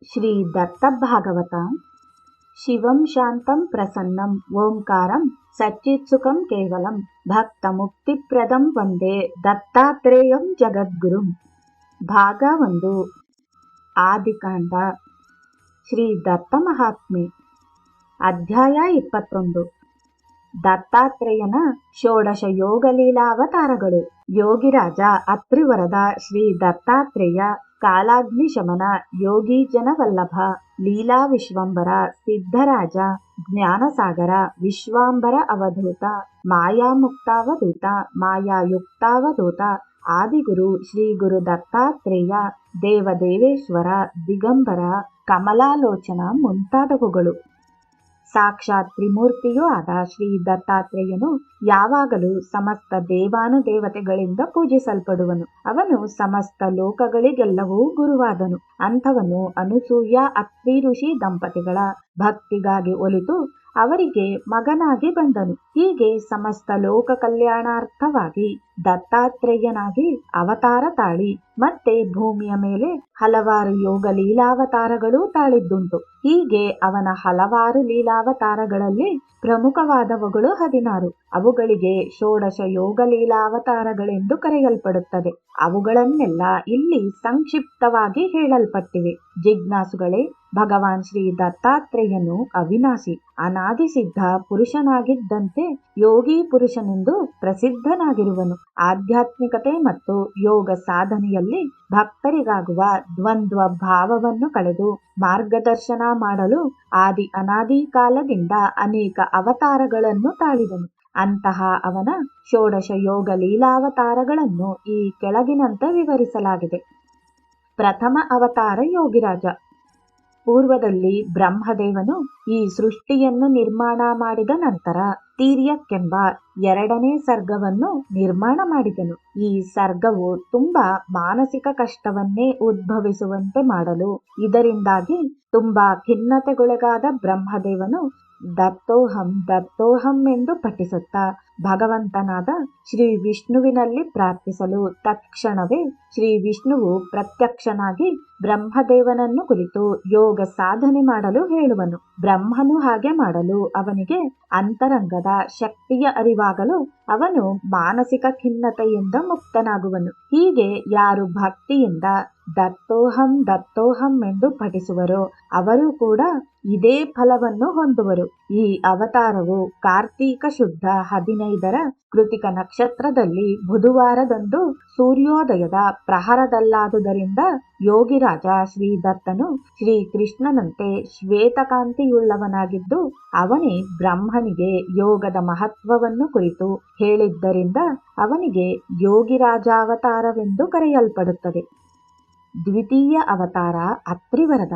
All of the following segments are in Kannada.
ಶ್ರೀ ದತ್ತ ಭಾಗವತ. ಶಿವಂ ಶಾಂತಂ ಪ್ರಸನ್ನಂ ಓಂಕಾರಂ ಸಚ್ಚಿತ್ಸುಖಂ ಕೇವಲಂ ಭಕ್ತ ಮುಕ್ತಿಪ್ರದಂ ವಂದೇ ದತ್ತಾತ್ರೇಯಂ ಜಗದ್ಗುರುಂ. ಭಾಗ 1. ಆದಿಕಾಂಡ. ಶ್ರೀ ದತ್ತ ಮಹಾತ್ಮೆ. ಅಧ್ಯಾಯ 21. ದತ್ತಾತ್ರೇಯನ ಷೋಡಶ ಯೋಗಲೀಲಾವತಾರಗಳು. ಯೋಗಿರಾಜ ಅತ್ರಿವರದ ಶ್ರೀ ದತ್ತಾತ್ರೇಯ ಕಾಲಾಗ್ನಿ ಶಮನ, ಯೋಗಿ ಜನವಲ್ಲಭ, ಲೀಲಾ ವಿಶ್ವಂಬರ, ಸಿದ್ಧರಾಜ, ಜ್ಞಾನಸಾಗರ, ವಿಶ್ವಾಂಬರ ಅವಧೂತ, ಮಾಯಾಮುಕ್ತಾವಧೂತ, ಮಾಯಾಯುಕ್ತಾವಧೂತ, ಆದಿಗುರು ಶ್ರೀ ಗುರು ದತ್ತಾತ್ರೇಯ, ದೇವದೇವೇಶ್ವರ, ದಿಗಂಬರ, ಕಮಲಾಲೋಚನ ಮುಂತಾದವುಗಳು. ಸಾಕ್ಷಾತ್ ತ್ರಿಮೂರ್ತಿಯೂ ಆದ ಶ್ರೀ ದತ್ತಾತ್ರೇಯನು ಯಾವಾಗಲೂ ಸಮಸ್ತ ದೇವಾನುದೇವತೆಗಳಿಂದ ಪೂಜಿಸಲ್ಪಡುವನು. ಅವನು ಸಮಸ್ತ ಲೋಕಗಳಿಗೆಲ್ಲವೂ ಗುರುವಾದನು. ಅಂಥವನು ಅನುಸೂಯ ಅತ್ರಿ ಋಷಿ ದಂಪತಿಗಳ ಭಕ್ತಿಗಾಗಿ ಒಲಿತು ಅವರಿಗೆ ಮಗನಾಗಿ ಬಂದನು. ಹೀಗೆ ಸಮಸ್ತ ಲೋಕ ಕಲ್ಯಾಣಾರ್ಥವಾಗಿ ದತ್ತಾತ್ರೇಯನಾಗಿ ಅವತಾರ ತಾಳಿ ಮತ್ತೆ ಭೂಮಿಯ ಮೇಲೆ ಹಲವಾರು ಯೋಗ ಲೀಲಾವತಾರಗಳು ತಾಳಿದ್ದುಂಟು. ಹೀಗೆ ಅವನ ಹಲವಾರು ಲೀಲಾವತಾರಗಳಲ್ಲಿ ಪ್ರಮುಖವಾದವುಗಳು 16. ಅವುಗಳಿಗೆ ಷೋಡಶ ಯೋಗ ಲೀಲಾವತಾರಗಳೆಂದು ಕರೆಯಲ್ಪಡುತ್ತದೆ. ಅವುಗಳನ್ನೆಲ್ಲ ಇಲ್ಲಿ ಸಂಕ್ಷಿಪ್ತವಾಗಿ ಹೇಳಲ್ಪಟ್ಟಿವೆ. ಜಿಜ್ಞಾಸುಗಳೇ, ಭಗವಾನ್ ಶ್ರೀ ದತ್ತಾತ್ರೇಯನು ಅವಿನಾಶಿ ಅನಾದಿ ಸಿದ್ಧ ಪುರುಷನಾಗಿದ್ದಂತೆ ಯೋಗಿ ಪುರುಷನೆಂದು ಪ್ರಸಿದ್ಧನಾಗಿರುವನು. ಆಧ್ಯಾತ್ಮಿಕತೆ ಮತ್ತು ಯೋಗ ಸಾಧನೆಯಲ್ಲಿ ಭಕ್ತರಿಗಾಗುವ ದ್ವಂದ್ವ ಭಾವವನ್ನು ಕಳೆದು ಮಾರ್ಗದರ್ಶನ ಮಾಡಲು ಆದಿ ಅನಾದಿ ಕಾಲದಿಂದ ಅನೇಕ ಅವತಾರಗಳನ್ನು ತಾಳಿದನು. ಅಂತಹ ಅವನ ಷೋಡಶ ಯೋಗ ಲೀಲಾವತಾರಗಳನ್ನು ಈ ಕೆಳಗಿನಂತೆ ವಿವರಿಸಲಾಗಿದೆ. ಪ್ರಥಮ ಅವತಾರ ಯೋಗಿರಾಜ. ಪೂರ್ವದಲ್ಲಿ ಬ್ರಹ್ಮದೇವನು ಈ ಸೃಷ್ಟಿಯನ್ನು ನಿರ್ಮಾಣ ಮಾಡಿದ ನಂತರ ತೀರ್ಯಕ್ಕೆಂಬ 2ನೇ ಸರ್ಗವನ್ನು ನಿರ್ಮಾಣ ಮಾಡಿದನು. ಈ ಸರ್ಗವು ತುಂಬಾ ಮಾನಸಿಕ ಕಷ್ಟವನ್ನೇ ಉದ್ಭವಿಸುವಂತೆ ಮಾಡಲು ಇದರಿಂದಾಗಿ ತುಂಬಾ ಖಿನ್ನತೆಗೊಳಗಾದ ಬ್ರಹ್ಮದೇವನು ದತ್ತೋಹಂ ದತ್ತೋಹಂ ಎಂದು ಪಠಿಸುತ್ತಾ ಭಗವಂತನಾದ ಶ್ರೀ ವಿಷ್ಣುವಿನಲ್ಲಿ ಪ್ರಾರ್ಥಿಸಲು ತತ್ಕ್ಷಣವೇ ಶ್ರೀ ವಿಷ್ಣುವು ಪ್ರತ್ಯಕ್ಷನಾಗಿ ಬ್ರಹ್ಮದೇವನನ್ನು ಕುರಿತು ಯೋಗ ಸಾಧನೆ ಮಾಡಲು ಹೇಳುವನು. ಬ್ರಹ್ಮನು ಹಾಗೆ ಮಾಡಲು ಅವನಿಗೆ ಅಂತರಂಗದ ಶಕ್ತಿಯ ಅರಿವಾಗಲು ಅವನು ಮಾನಸಿಕ ಖಿನ್ನತೆಯಿಂದ ಮುಕ್ತನಾಗುವನು. ಹೀಗೆ ಯಾರು ಭಕ್ತಿಯಿಂದ ದತ್ತೋಹಂ ದತ್ತೋಹಂ ಎಂದು ಪಠಿಸುವರೋ ಅವರು ಕೂಡ ಇದೇ ಫಲವನ್ನು ಹೊಂದುವರು. ಈ ಅವತಾರವು ಕಾರ್ತೀಕ ಶುದ್ಧ 15ರ ಕೃತಿಕ ನಕ್ಷತ್ರದಲ್ಲಿ ಬುಧವಾರದಂದು ಸೂರ್ಯೋದಯದ ಪ್ರಹರದಲ್ಲಾದುದರಿಂದ ಯೋಗಿರಾಜ ಶ್ರೀ ದತ್ತನು ಶ್ರೀಕೃಷ್ಣನಂತೆ ಶ್ವೇತಕಾಂತಿಯುಳ್ಳವನಾಗಿದ್ದು ಅವನೇ ಬ್ರಹ್ಮನಿಗೆ ಯೋಗದ ಮಹತ್ವವನ್ನು ಕುರಿತು ಹೇಳಿದ್ದರಿಂದ ಅವನಿಗೆ ಯೋಗಿರಾಜಾವತಾರವೆಂದು ಕರೆಯಲ್ಪಡುತ್ತದೆ. ದ್ವಿತೀಯ ಅವತಾರ ಅತ್ರಿವರದ.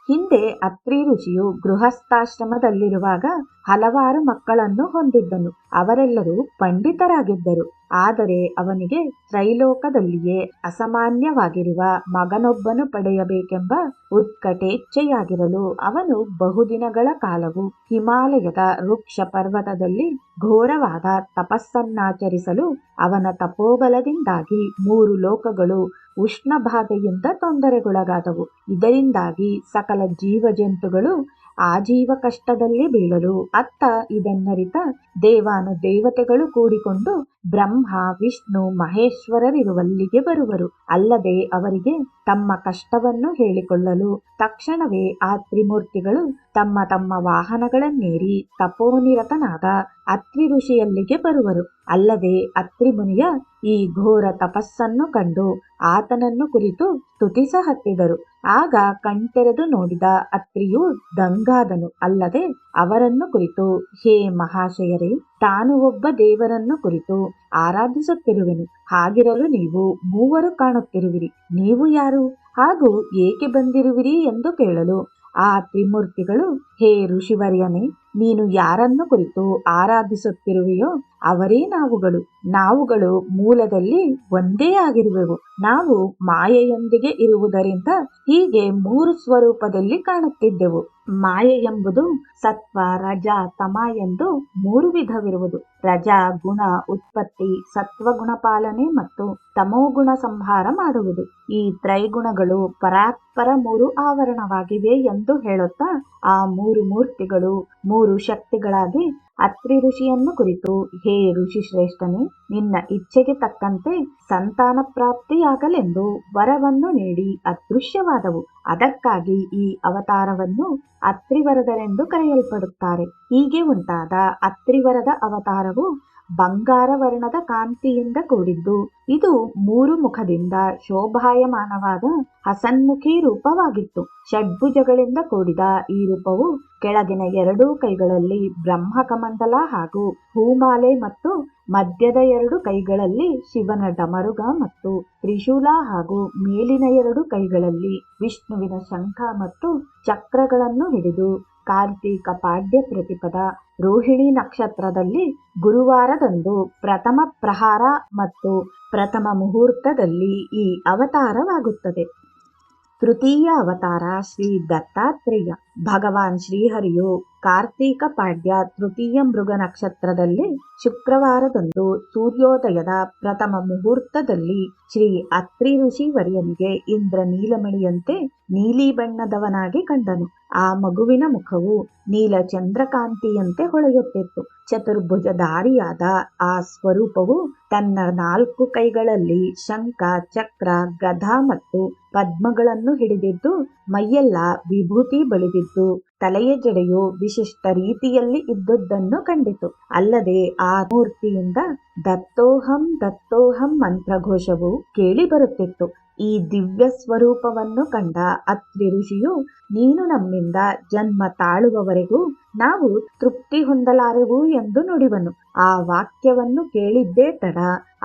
ಹಿಂದೆ ಅತ್ರಿ ಋಷಿಯು ಗೃಹಸ್ಥಾಶ್ರಮದಲ್ಲಿರುವಾಗ ಹಲವಾರು ಮಕ್ಕಳನ್ನು ಹೊಂದಿದ್ದನು. ಅವರೆಲ್ಲರೂ ಪಂಡಿತರಾಗಿದ್ದರು. ಆದರೆ ಅವನಿಗೆ ತ್ರೈಲೋಕದಲ್ಲಿಯೇ ಅಸಾಮಾನ್ಯವಾಗಿರುವ ಮಗನೊಬ್ಬನು ಪಡೆಯಬೇಕೆಂಬ ಉತ್ಕಟೇಚ್ಛೆಯಾಗಿರಲು ಅವನು ಬಹುದಿನಗಳ ಕಾಲವು ಹಿಮಾಲಯದ ವೃಕ್ಷ ಪರ್ವತದಲ್ಲಿ ಘೋರವಾದ ತಪಸ್ಸನ್ನಾಚರಿಸಲು ಅವನ ತಪೋಬಲದಿಂದಾಗಿ 3 ಲೋಕಗಳು ಉಷ್ಣ ಬಾಧೆಯಿಂದ ತೊಂದರೆಗೊಳಗಾದವು. ಇದರಿಂದಾಗಿ ಸಕಲ ಜೀವಜಂತುಗಳು ಆಜೀವ ಕಷ್ಟದಲ್ಲಿ ಬೀಳಲು ಅತ್ತ ಇದನ್ನರಿತ ದೇವಾನುದೇವತೆಗಳು ಕೂಡಿಕೊಂಡು ಬ್ರಹ್ಮ ವಿಷ್ಣು ಮಹೇಶ್ವರರಿರುವಲ್ಲಿಗೆ ಬರುವರು. ಅಲ್ಲದೆ ಅವರಿಗೆ ತಮ್ಮ ಕಷ್ಟವನ್ನು ಹೇಳಿಕೊಳ್ಳಲು ತಕ್ಷಣವೇ ಆ ತ್ರಿಮೂರ್ತಿಗಳು ತಮ್ಮ ತಮ್ಮ ವಾಹನಗಳನ್ನೇರಿ ತಪೋನಿರತನಾದ ಅತ್ರಿ ಋಷಿಯಲ್ಲಿಗೆ ಬರುವರು. ಅಲ್ಲದೆ ಅತ್ರಿ ಮುನಿಯ ಈ ಘೋರ ತಪಸ್ಸನ್ನು ಕಂಡು ಆತನನ್ನು ಕುರಿತು ಸ್ತುತಿಸ ಹತ್ತಿದರು. ಆಗ ಕಣ್ತೆರೆದು ನೋಡಿದ ಅತ್ರಿಯು ದಂಗಾದನು. ಅಲ್ಲದೆ ಅವರನ್ನು ಕುರಿತು, ಹೇ ಮಹಾಶಯರೇ, ತಾನು ಒಬ್ಬ ದೇವರನ್ನು ಕುರಿತು ಆರಾಧಿಸುತ್ತಿರುವೆನು. ಹಾಗಿರಲು ನೀವು 3 ಕಾಣುತ್ತಿರುವಿರಿ. ನೀವು ಯಾರು? ಹಾಗೂ ಏಕೆ ಬಂದಿರುವಿರಿ ಎಂದು ಕೇಳಲು ಆ ತ್ರಿಮೂರ್ತಿಗಳು, ಹೇ ಋಷಿವರ್ಯನೇ, ನೀನು ಯಾರನ್ನು ಕುರಿತು ಆರಾಧಿಸುತ್ತಿರುವೆಯೋ ಅವರೇ ನಾವುಗಳು ಮೂಲದಲ್ಲಿ ಒಂದೇ ಆಗಿರುವೆವು. ನಾವು ಮಾಯೆಯೊಂದಿಗೆ ಇರುವುದರಿಂದ ಹೀಗೆ 3 ಸ್ವರೂಪದಲ್ಲಿ ಕಾಣುತ್ತಿದ್ದೆವು. ಮಾಯೆ ಎಂಬುದು ಸತ್ವ, ರಜ, ತಮ ಎಂದು 3 ವಿಧವಿರುವುದು. ರಜ ಗುಣ ಉತ್ಪತ್ತಿ, ಸತ್ವಗುಣ ಪಾಲನೆ ಮತ್ತು ತಮೋಗುಣ ಸಂಹಾರ ಮಾಡುವುದು. ಈ ತ್ರೈಗುಣಗಳು ಪರಾತ್ಪರ 3 ಆವರಣವಾಗಿವೆ ಎಂದು ಹೇಳುತ್ತಾ ಆ 3 ಮೂರ್ತಿಗಳು 3 ಶಕ್ತಿಗಳಾಗಿ ಅತ್ರಿ ಋಷಿಯನ್ನು ಕುರಿತು, ಹೇ ಋಷಿ ಶ್ರೇಷ್ಠನೇ, ನಿನ್ನ ಇಚ್ಛೆಗೆ ತಕ್ಕಂತೆ ಸಂತಾನ ಪ್ರಾಪ್ತಿಯಾಗಲೆಂದು ವರವನ್ನು ನೀಡಿ ಅದೃಶ್ಯವಾದವು. ಅದಕ್ಕಾಗಿ ಈ ಅವತಾರವನ್ನು ಅತ್ರಿವರದರೆಂದು ಕರೆಯಲ್ಪಡುತ್ತಾರೆ. ಹೀಗೆ ಉಂಟಾದ ಅತ್ರಿವರದ ಅವತಾರವು ಬಂಗಾರ ವರ್ಣದ ಕಾಂತಿಯಿಂದ ಕೂಡಿದ್ದು, ಇದು 3 ಮುಖದಿಂದ ಶೋಭಾಯಮಾನವಾದ ಹಸನ್ಮುಖಿ ರೂಪವಾಗಿತ್ತು. ಷಡ್ಭುಜಗಳಿಂದ ಕೂಡಿದ ಈ ರೂಪವು ಕೆಳಗಿನ 2 ಕೈಗಳಲ್ಲಿ ಬ್ರಹ್ಮಕಮಂಡಲ ಹಾಗೂ ಹೂಮಾಲೆ ಮತ್ತು ಮಧ್ಯದ 2 ಕೈಗಳಲ್ಲಿ ಶಿವನ ಡಮರುಗ ಮತ್ತು ತ್ರಿಶೂಲ ಹಾಗೂ ಮೇಲಿನ 2 ಕೈಗಳಲ್ಲಿ ವಿಷ್ಣುವಿನ ಶಂಖ ಮತ್ತು ಚಕ್ರಗಳನ್ನು ಹಿಡಿದು ಕಾರ್ತೀಕ ಪಾಡ್ಯ ಪ್ರತಿಪದ ರೋಹಿಣಿ ನಕ್ಷತ್ರದಲ್ಲಿ ಗುರುವಾರದಂದು ಪ್ರಥಮ ಪ್ರಹಾರ ಮತ್ತು ಪ್ರಥಮ ಮುಹೂರ್ತದಲ್ಲಿ ಈ ಅವತಾರವಾಗುತ್ತದೆ. ತೃತೀಯ ಅವತಾರ ಶ್ರೀ ದತ್ತಾತ್ರೇಯ. ಭಗವಾನ್ ಶ್ರೀಹರಿಯು ಕಾರ್ತೀಕ ಪಾಡ್ಯ ತೃತೀಯ ಮೃಗ ನಕ್ಷತ್ರದಲ್ಲಿ ಶುಕ್ರವಾರದಂದು ಸೂರ್ಯೋದಯದ ಪ್ರಥಮ ಮುಹೂರ್ತದಲ್ಲಿ ಶ್ರೀ ಅತ್ರಿ ಋಷಿ ವರ್ಯನಿಗೆ ಇಂದ್ರ ನೀಲಮಣಿಯಂತೆ ನೀಲಿ ಬಣ್ಣದವನಾಗಿ ಕಂಡನು. ಆ ಮಗುವಿನ ಮುಖವು ನೀಲ ಚಂದ್ರಕಾಂತಿಯಂತೆ ಹೊಳೆಯುತ್ತಿತ್ತು. ಚತುರ್ಭುಜಧಾರಿಯಾದ ಆ ಸ್ವರೂಪವು ತನ್ನ 4 ಕೈಗಳಲ್ಲಿ ಶಂಖ, ಚಕ್ರ, ಗದಾ ಮತ್ತು ಪದ್ಮಗಳನ್ನು ಹಿಡಿದಿದ್ದು, ಮೈಯೆಲ್ಲ ವಿಭೂತಿ ಬಳಿದಿದ್ದು, ತಲೆಯ ಜಡೆಯು ವಿಶಿಷ್ಟ ರೀತಿಯಲ್ಲಿ ಇದ್ದುದನ್ನು ಕಂಡಿತು. ಅಲ್ಲದೆ ಆ ಮೂರ್ತಿಯಿಂದ ದತ್ತೋಹಂ ದತ್ತೋಹಂ ಮಂತ್ರಘೋಷವು ಕೇಳಿ ಬರುತ್ತಿತ್ತು. ಈ ದಿವ್ಯ ಸ್ವರೂಪವನ್ನು ಕಂಡ ಅತ್ರಿ ಋಷಿಯು, ನೀನು ನಮ್ಮಿಂದ ಜನ್ಮ ತಾಳುವವರೆಗೂ ನಾವು ತೃಪ್ತಿ ಹೊಂದಲಾರೆವು ಎಂದು ನುಡಿವನು. ಆ ವಾಕ್ಯವನ್ನು ಕೇಳಿದ್ದೇ ತಡ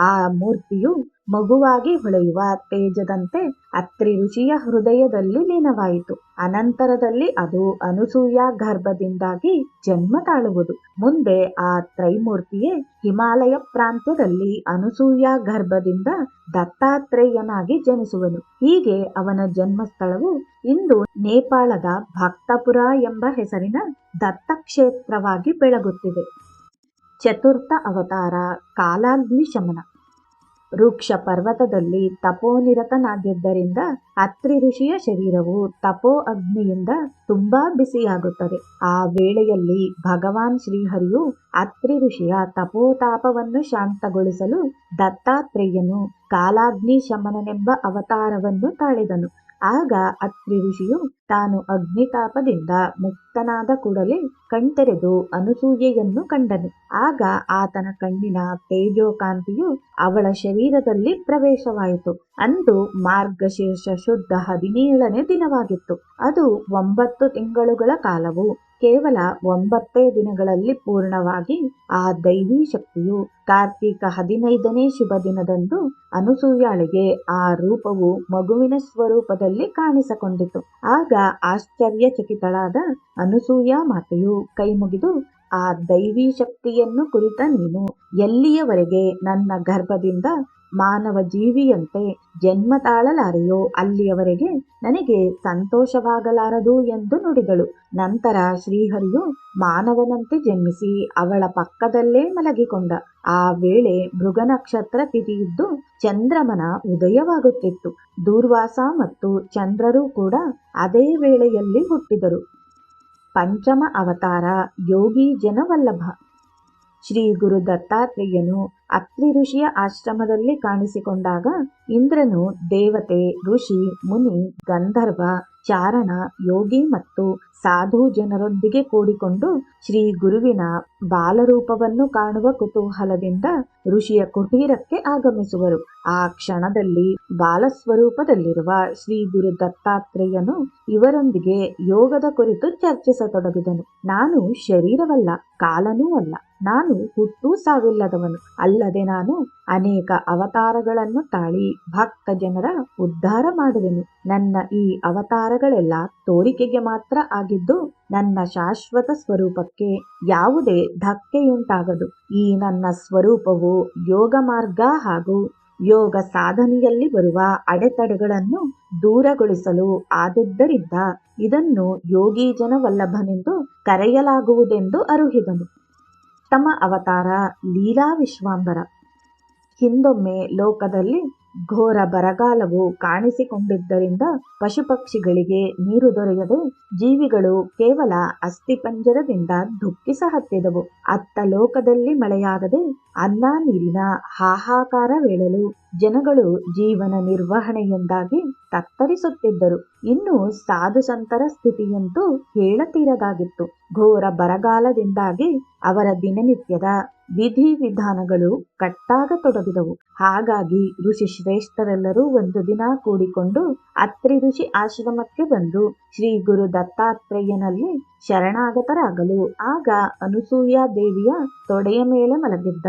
ಆ ಮೂರ್ತಿಯು ಮಗುವಾಗಿ ಹೊಳೆಯುವ ತೇಜದಂತೆ ಅತ್ರಿ ಋಷಿಯ ಹೃದಯದಲ್ಲಿ ಲೀನವಾಯಿತು. ಅನಂತರದಲ್ಲಿ ಅದು ಅನಸೂಯ ಗರ್ಭದಿಂದಾಗಿ ಜನ್ಮ ತಾಳುವುದು. ಮುಂದೆ ಆ ತ್ರೈಮೂರ್ತಿಯೇ ಹಿಮಾಲಯ ಪ್ರಾಂತ್ಯದಲ್ಲಿ ಅನಸೂಯ ಗರ್ಭದಿಂದ ದತ್ತಾತ್ರೇಯನಾಗಿ ಜನಿಸುವನು. ಹೀಗೆ ಅವನ ಜನ್ಮಸ್ಥಳವು ಇಂದು ನೇಪಾಳದ ಭಕ್ತಪುರ ಎಂಬ ಹೆಸರಿನ ದತ್ತಕ್ಷೇತ್ರವಾಗಿ ಬೆಳಗುತ್ತಿದೆ. ಚತುರ್ಥ ಅವತಾರ ಕಾಲಾಗ್ನಿ ಶಮನ. ವೃಕ್ಷ ಪರ್ವತದಲ್ಲಿ ತಪೋನಿರತನಾಗಿದ್ದರಿಂದ ಅತ್ರಿ ಋಷಿಯ ಶರೀರವು ತಪೋ ಅಗ್ನಿಯಿಂದ ತುಂಬಾ ಬಿಸಿಯಾಗುತ್ತದೆ. ಆ ವೇಳೆಯಲ್ಲಿ ಭಗವಾನ್ ಶ್ರೀಹರಿಯು ಅತ್ರಿ ಋಷಿಯ ತಪೋತಾಪವನ್ನು ಶಾಂತಗೊಳಿಸಲು ದತ್ತಾತ್ರೇಯನು ಕಾಲಾಗ್ನಿ ಶಮನನೆಂಬ ಅವತಾರವನ್ನು ತಾಳಿದನು. ಆಗ ಅತ್ರಿ ಋಷಿಯು ತಾನು ಅಗ್ನಿತಾಪದಿಂದ ಮುಕ್ತನಾದ ಕೂಡಲೇ ಕಣ್ತೆರೆದು ಅನಸೂಯೆಯನ್ನು ಕಂಡನು. ಆಗ ಆತನ ಕಣ್ಣಿನ ತೇಜೋಕಾಂತಿಯು ಅವಳ ಶರೀರದಲ್ಲಿ ಪ್ರವೇಶವಾಯಿತು. ಅಂದು ಮಾರ್ಗಶೀರ್ಷ ಶುದ್ಧ 17ನೇ ದಿನವಾಗಿತ್ತು. ಅದು 9 ತಿಂಗಳುಗಳ ಕಾಲವು ಕೇವಲ 9 ದಿನಗಳಲ್ಲಿ ಪೂರ್ಣವಾಗಿ ಆ ದೈವೀ ಶಕ್ತಿಯು ಕಾರ್ತೀಕ 15ನೇ ಶುಭ ದಿನದಂದು ಅನಸೂಯಾಳಿಗೆ ಆ ರೂಪವು ಮಗುವಿನ ಸ್ವರೂಪದಲ್ಲಿ ಕಾಣಿಸಿಕೊಂಡಿತು. ಆಗ ಆಶ್ಚರ್ಯಚಕಿತಳಾದ ಅನಸೂಯ ಮಾತೆಯು ಕೈಮುಗಿದು, ಆ ದೈವೀ ಶಕ್ತಿಯನ್ನು ಕುರಿತ ನೀನು ಎಲ್ಲಿಯವರೆಗೆ ನನ್ನ ಗರ್ಭದಿಂದ ಮಾನವ ಜೀವಿಯಂತೆ ಜನ್ಮ ತಾಳಲಾರೆಯೋ ಅಲ್ಲಿಯವರೆಗೆ ನನಗೆ ಸಂತೋಷವಾಗಲಾರದು ಎಂದು ನುಡಿದಳು. ನಂತರ ಶ್ರೀಹರಿಯು ಮಾನವನಂತೆ ಜನ್ಮಿಸಿ ಅವಳ ಪಕ್ಕದಲ್ಲೇ ಮಲಗಿಕೊಂಡ. ಆ ವೇಳೆ ಮೃಗ ನಕ್ಷತ್ರ ತಿಥಿಯಿದ್ದು ಚಂದ್ರಮನ ಉದಯವಾಗುತ್ತಿತ್ತು. ದೂರ್ವಾಸ ಮತ್ತು ಚಂದ್ರರು ಕೂಡ ಅದೇ ವೇಳೆಯಲ್ಲಿ ಹುಟ್ಟಿದರು. ಪಂಚಮ ಅವತಾರ ಯೋಗಿ ಜನವಲ್ಲಭ. ಶ್ರೀ ಗುರು ದತ್ತಾತ್ರೇಯನು ಅತ್ರಿ ಋಷಿಯ ಆಶ್ರಮದಲ್ಲಿ ಕಾಣಿಸಿಕೊಂಡಾಗ ಇಂದ್ರನು ದೇವತೆ, ಋಷಿ, ಮುನಿ, ಗಂಧರ್ವ, ಚಾರಣ, ಯೋಗಿ ಮತ್ತು ಸಾಧು ಜನರೊಂದಿಗೆ ಕೂಡಿಕೊಂಡು ಶ್ರೀ ಗುರುವಿನ ಬಾಲರೂಪವನ್ನು ಕಾಣುವ ಕುತೂಹಲದಿಂದ ಋಷಿಯ ಕುಟೀರಕ್ಕೆ ಆಗಮಿಸುವರು. ಆ ಕ್ಷಣದಲ್ಲಿ ಬಾಲಸ್ವರೂಪದಲ್ಲಿರುವ ಶ್ರೀ ಗುರು ದತ್ತಾತ್ರೇಯನು ಇವರೊಂದಿಗೆ ಯೋಗದ ಕುರಿತು ಚರ್ಚಿಸತೊಡಗಿದನು. ನಾನು ಶರೀರವಲ್ಲ, ಕಾಲನೂ ಅಲ್ಲ, ನಾನು ಹುಟ್ಟು ಸಾವಿಲ್ಲದವನು. ಅಲ್ಲದೆ ನಾನು ಅನೇಕ ಅವತಾರಗಳನ್ನು ತಾಳಿ ಭಕ್ತ ಜನರ ಉದ್ಧಾರ ಮಾಡುವೆನು. ನನ್ನ ಈ ಅವತಾರಗಳೆಲ್ಲ ತೋರಿಕೆಗೆ ಮಾತ್ರ ಆಗಿದ್ದು ನನ್ನ ಶಾಶ್ವತ ಸ್ವರೂಪಕ್ಕೆ ಯಾವುದೇ ಧಕ್ಕೆಯುಂಟಾಗದು. ಈ ನನ್ನ ಸ್ವರೂಪವು ಯೋಗ ಮಾರ್ಗ ಹಾಗೂ ಯೋಗ ಸಾಧನೆಯಲ್ಲಿ ಬರುವ ಅಡೆತಡೆಗಳನ್ನು ದೂರಗೊಳಿಸಲು ಆದುದರಿಂದ ಇದನ್ನು ಯೋಗೀಜನ ವಲ್ಲಭನೆಂದು ಕರೆಯಲಾಗುವುದೆಂದು ಅರುಹಿದನು. ತಮ್ಮ ಅವತಾರ ಲೀಲಾ ವಿಶ್ವಾಂಬರ. ಹಿಂದೊಮ್ಮೆ ಲೋಕದಲ್ಲಿ ಘೋರ ಬರಗಾಲವು ಕಾಣಿಸಿಕೊಂಡಿದ್ದರಿಂದ ಪಶುಪಕ್ಷಿಗಳಿಗೆ ನೀರು ದೊರೆಯದೆ ಜೀವಿಗಳು ಕೇವಲ ಅಸ್ಥಿಪಂಜರದಿಂದ ದುಃಖಿಸಹತ್ತಿದವು. ಅತ್ತ ಲೋಕದಲ್ಲಿ ಮಳೆಯಾಗದೆ ಅನ್ನ ನೀರಿನ ಹಾಹಾಕಾರವೇಳಲು ಜನಗಳು ಜೀವನ ನಿರ್ವಹಣೆಯಿಂದಾಗಿ ತತ್ತರಿಸುತ್ತಿದ್ದರು. ಇನ್ನು ಸಾಧು ಸಂತರ ಸ್ಥಿತಿಯಂತೂ ಹೇಳತೀರದಾಗಿತ್ತು. ಘೋರ ಬರಗಾಲದಿಂದಾಗಿ ಅವರ ದಿನನಿತ್ಯದ ವಿಧಿವಿಧಾನಗಳು ಕಟ್ಟಾಗತೊಡಗಿದವು. ಹಾಗಾಗಿ ಋಷಿ ಶ್ರೇಷ್ಠರೆಲ್ಲರೂ ಒಂದು ದಿನ ಕೂಡಿಕೊಂಡು ಅತ್ರಿ ಋಷಿ ಆಶ್ರಮಕ್ಕೆ ಬಂದು ಶ್ರೀ ಗುರು ದತ್ತಾತ್ರೇಯನಲ್ಲಿ ಶರಣಾಗತರಾಗಲು ಆಗ ಅನುಸೂಯಾ ದೇವಿಯ ತೊಡೆಯ ಮೇಲೆ ಮಲಗಿದ್ದ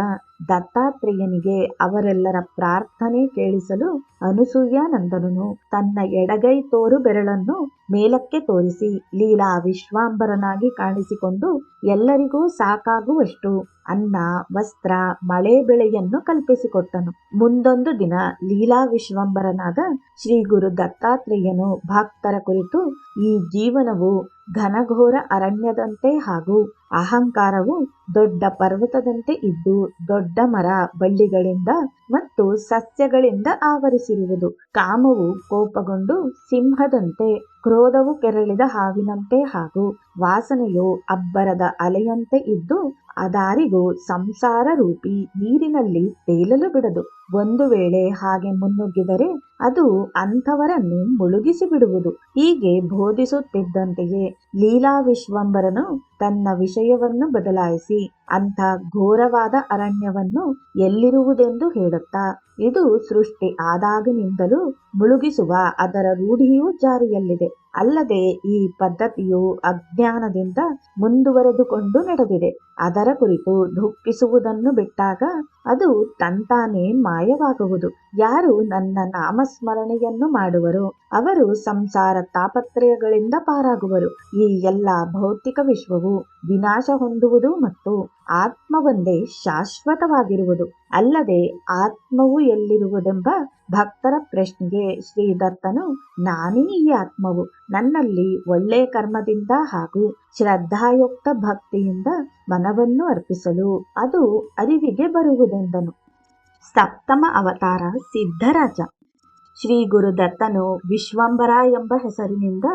ದತ್ತಾತ್ರೇಯನಿಗೆ ಅವರೆಲ್ಲರ ಪ್ರಾರ್ಥನೆ ಕೇಳಿಸಲು ಅನುಸೂಯಾನಂದನನು ತನ್ನ ಎಡಗೈ ತೋರು ಬೆರಳನ್ನು ಮೇಲಕ್ಕೆ ತೋರಿಸಿ ಲೀಲಾ ವಿಶ್ವಾಂಬರನಾಗಿ ಕಾಣಿಸಿಕೊಂಡು ಎಲ್ಲರಿಗೂ ಸಾಕಾಗುವಷ್ಟು ಅನ್ನ, ವಸ್ತ್ರ, ಮಳೆ ಬೆಳೆಯನ್ನು ಕಲ್ಪಿಸಿಕೊಟ್ಟನು. ಮುಂದೊಂದು ದಿನ ಲೀಲಾ ವಿಶ್ವಂಬರನಾದ ಶ್ರೀ ಗುರು ದತ್ತಾತ್ರೇಯನು ಭಕ್ತರ ಕುರಿತು ಈ ಜೀವನವು ಘನಘೋರ ಅರಣ್ಯದಂತೆ ಹಾಗೂ ಅಹಂಕಾರವು ದೊಡ್ಡ ಪರ್ವತದಂತೆ ಇದ್ದು ದೊಡ್ಡ ಮರ ಬಳ್ಳಿಗಳಿಂದ ಮತ್ತು ಸಸ್ಯಗಳಿಂದ ಆವರಿಸಿರುವುದು. ಕಾಮವು ಕೋಪಗೊಂಡು ಸಿಂಹದಂತೆ, ಕ್ರೋಧವು ಕೆರಳಿದ ಹಾವಿನಂತೆ ಹಾಗೂ ವಾಸನೆಯು ಅಬ್ಬರದ ಅಲೆಯಂತೆ ಇದ್ದು ಅದಾರಿಗೂ ಸಂಸಾರ ರೂಪಿ ನೀರಿನಲ್ಲಿ ತೇಲಲು ಬಿಡದು. ಒಂದು ವೇಳೆ ಹಾಗೆ ಮುನ್ನುಗ್ಗಿದರೆ ಅದು ಅಂಥವರನ್ನು ಮುಳುಗಿಸಿ ಬಿಡುವುದು. ಹೀಗೆ ಬೋಧಿಸುತ್ತಿದ್ದಂತೆಯೇ ಲೀಲಾ ವಿಶ್ವಂಬರನು ತನ್ನ ವಿಷಯವನ್ನು ಬದಲಾಯಿಸಿ ಅಂಥ ಘೋರವಾದ ಅರಣ್ಯವನ್ನು ಎಲ್ಲಿರುವುದೆಂದು ಹೇಳುತ್ತಾ, ಇದು ಸೃಷ್ಟಿ ಆದಾಗಿನಿಂದಲೂ ಮುಳುಗಿಸುವ ಅದರ ರೂಢಿಯೂ ಜಾರಿಯಲ್ಲಿದೆ. ಅಲ್ಲದೆ ಈ ಪದ್ಧತಿಯು ಅಜ್ಞಾನದಿಂದ ಮುಂದುವರೆದುಕೊಂಡು ನಡೆದಿದೆ. ಅದರ ಕುರಿತು ದುಃಖಿಸುವುದನ್ನು ಬಿಟ್ಟಾಗ ಅದು ತಂತಾನೇ ಮಾಯವಾಗುವುದು. ಯಾರು ನನ್ನ ನಾಮಸ್ಮರಣೆಯನ್ನು ಮಾಡುವರೋ ಅವರು ಸಂಸಾರ ತಾಪತ್ರಯಗಳಿಂದ ಪಾರಾಗುವರು. ಈ ಎಲ್ಲ ಭೌತಿಕ ವಿಶ್ವವು ವಿನಾಶ ಹೊಂದುವುದು ಮತ್ತು ಆತ್ಮವೊಂದೇ ಶಾಶ್ವತವಾಗಿರುವುದು. ಅಲ್ಲದೆ ಆತ್ಮವು ಎಲ್ಲಿರುವುದೆಂಬ ಭಕ್ತರ ಪ್ರಶ್ನೆಗೆ ಶ್ರೀದತ್ತನು, ನಾನೇ ಈ ಆತ್ಮವು. ನನ್ನಲ್ಲಿ ಒಳ್ಳೆ ಕರ್ಮದಿಂದ ಹಾಗೂ ಶ್ರದ್ಧಾಯುಕ್ತ ಭಕ್ತಿಯಿಂದ ಮನವನ್ನು ಅರ್ಪಿಸಲು ಅದು ಅರಿವಿಗೆ ಬರುವುದೆಂದನು. ಸಪ್ತಮ ಅವತಾರ ಸಿದ್ಧರಾಜ. ಶ್ರೀ ಗುರುದತ್ತನು ವಿಶ್ವಂಬರ ಎಂಬ ಹೆಸರಿನಿಂದ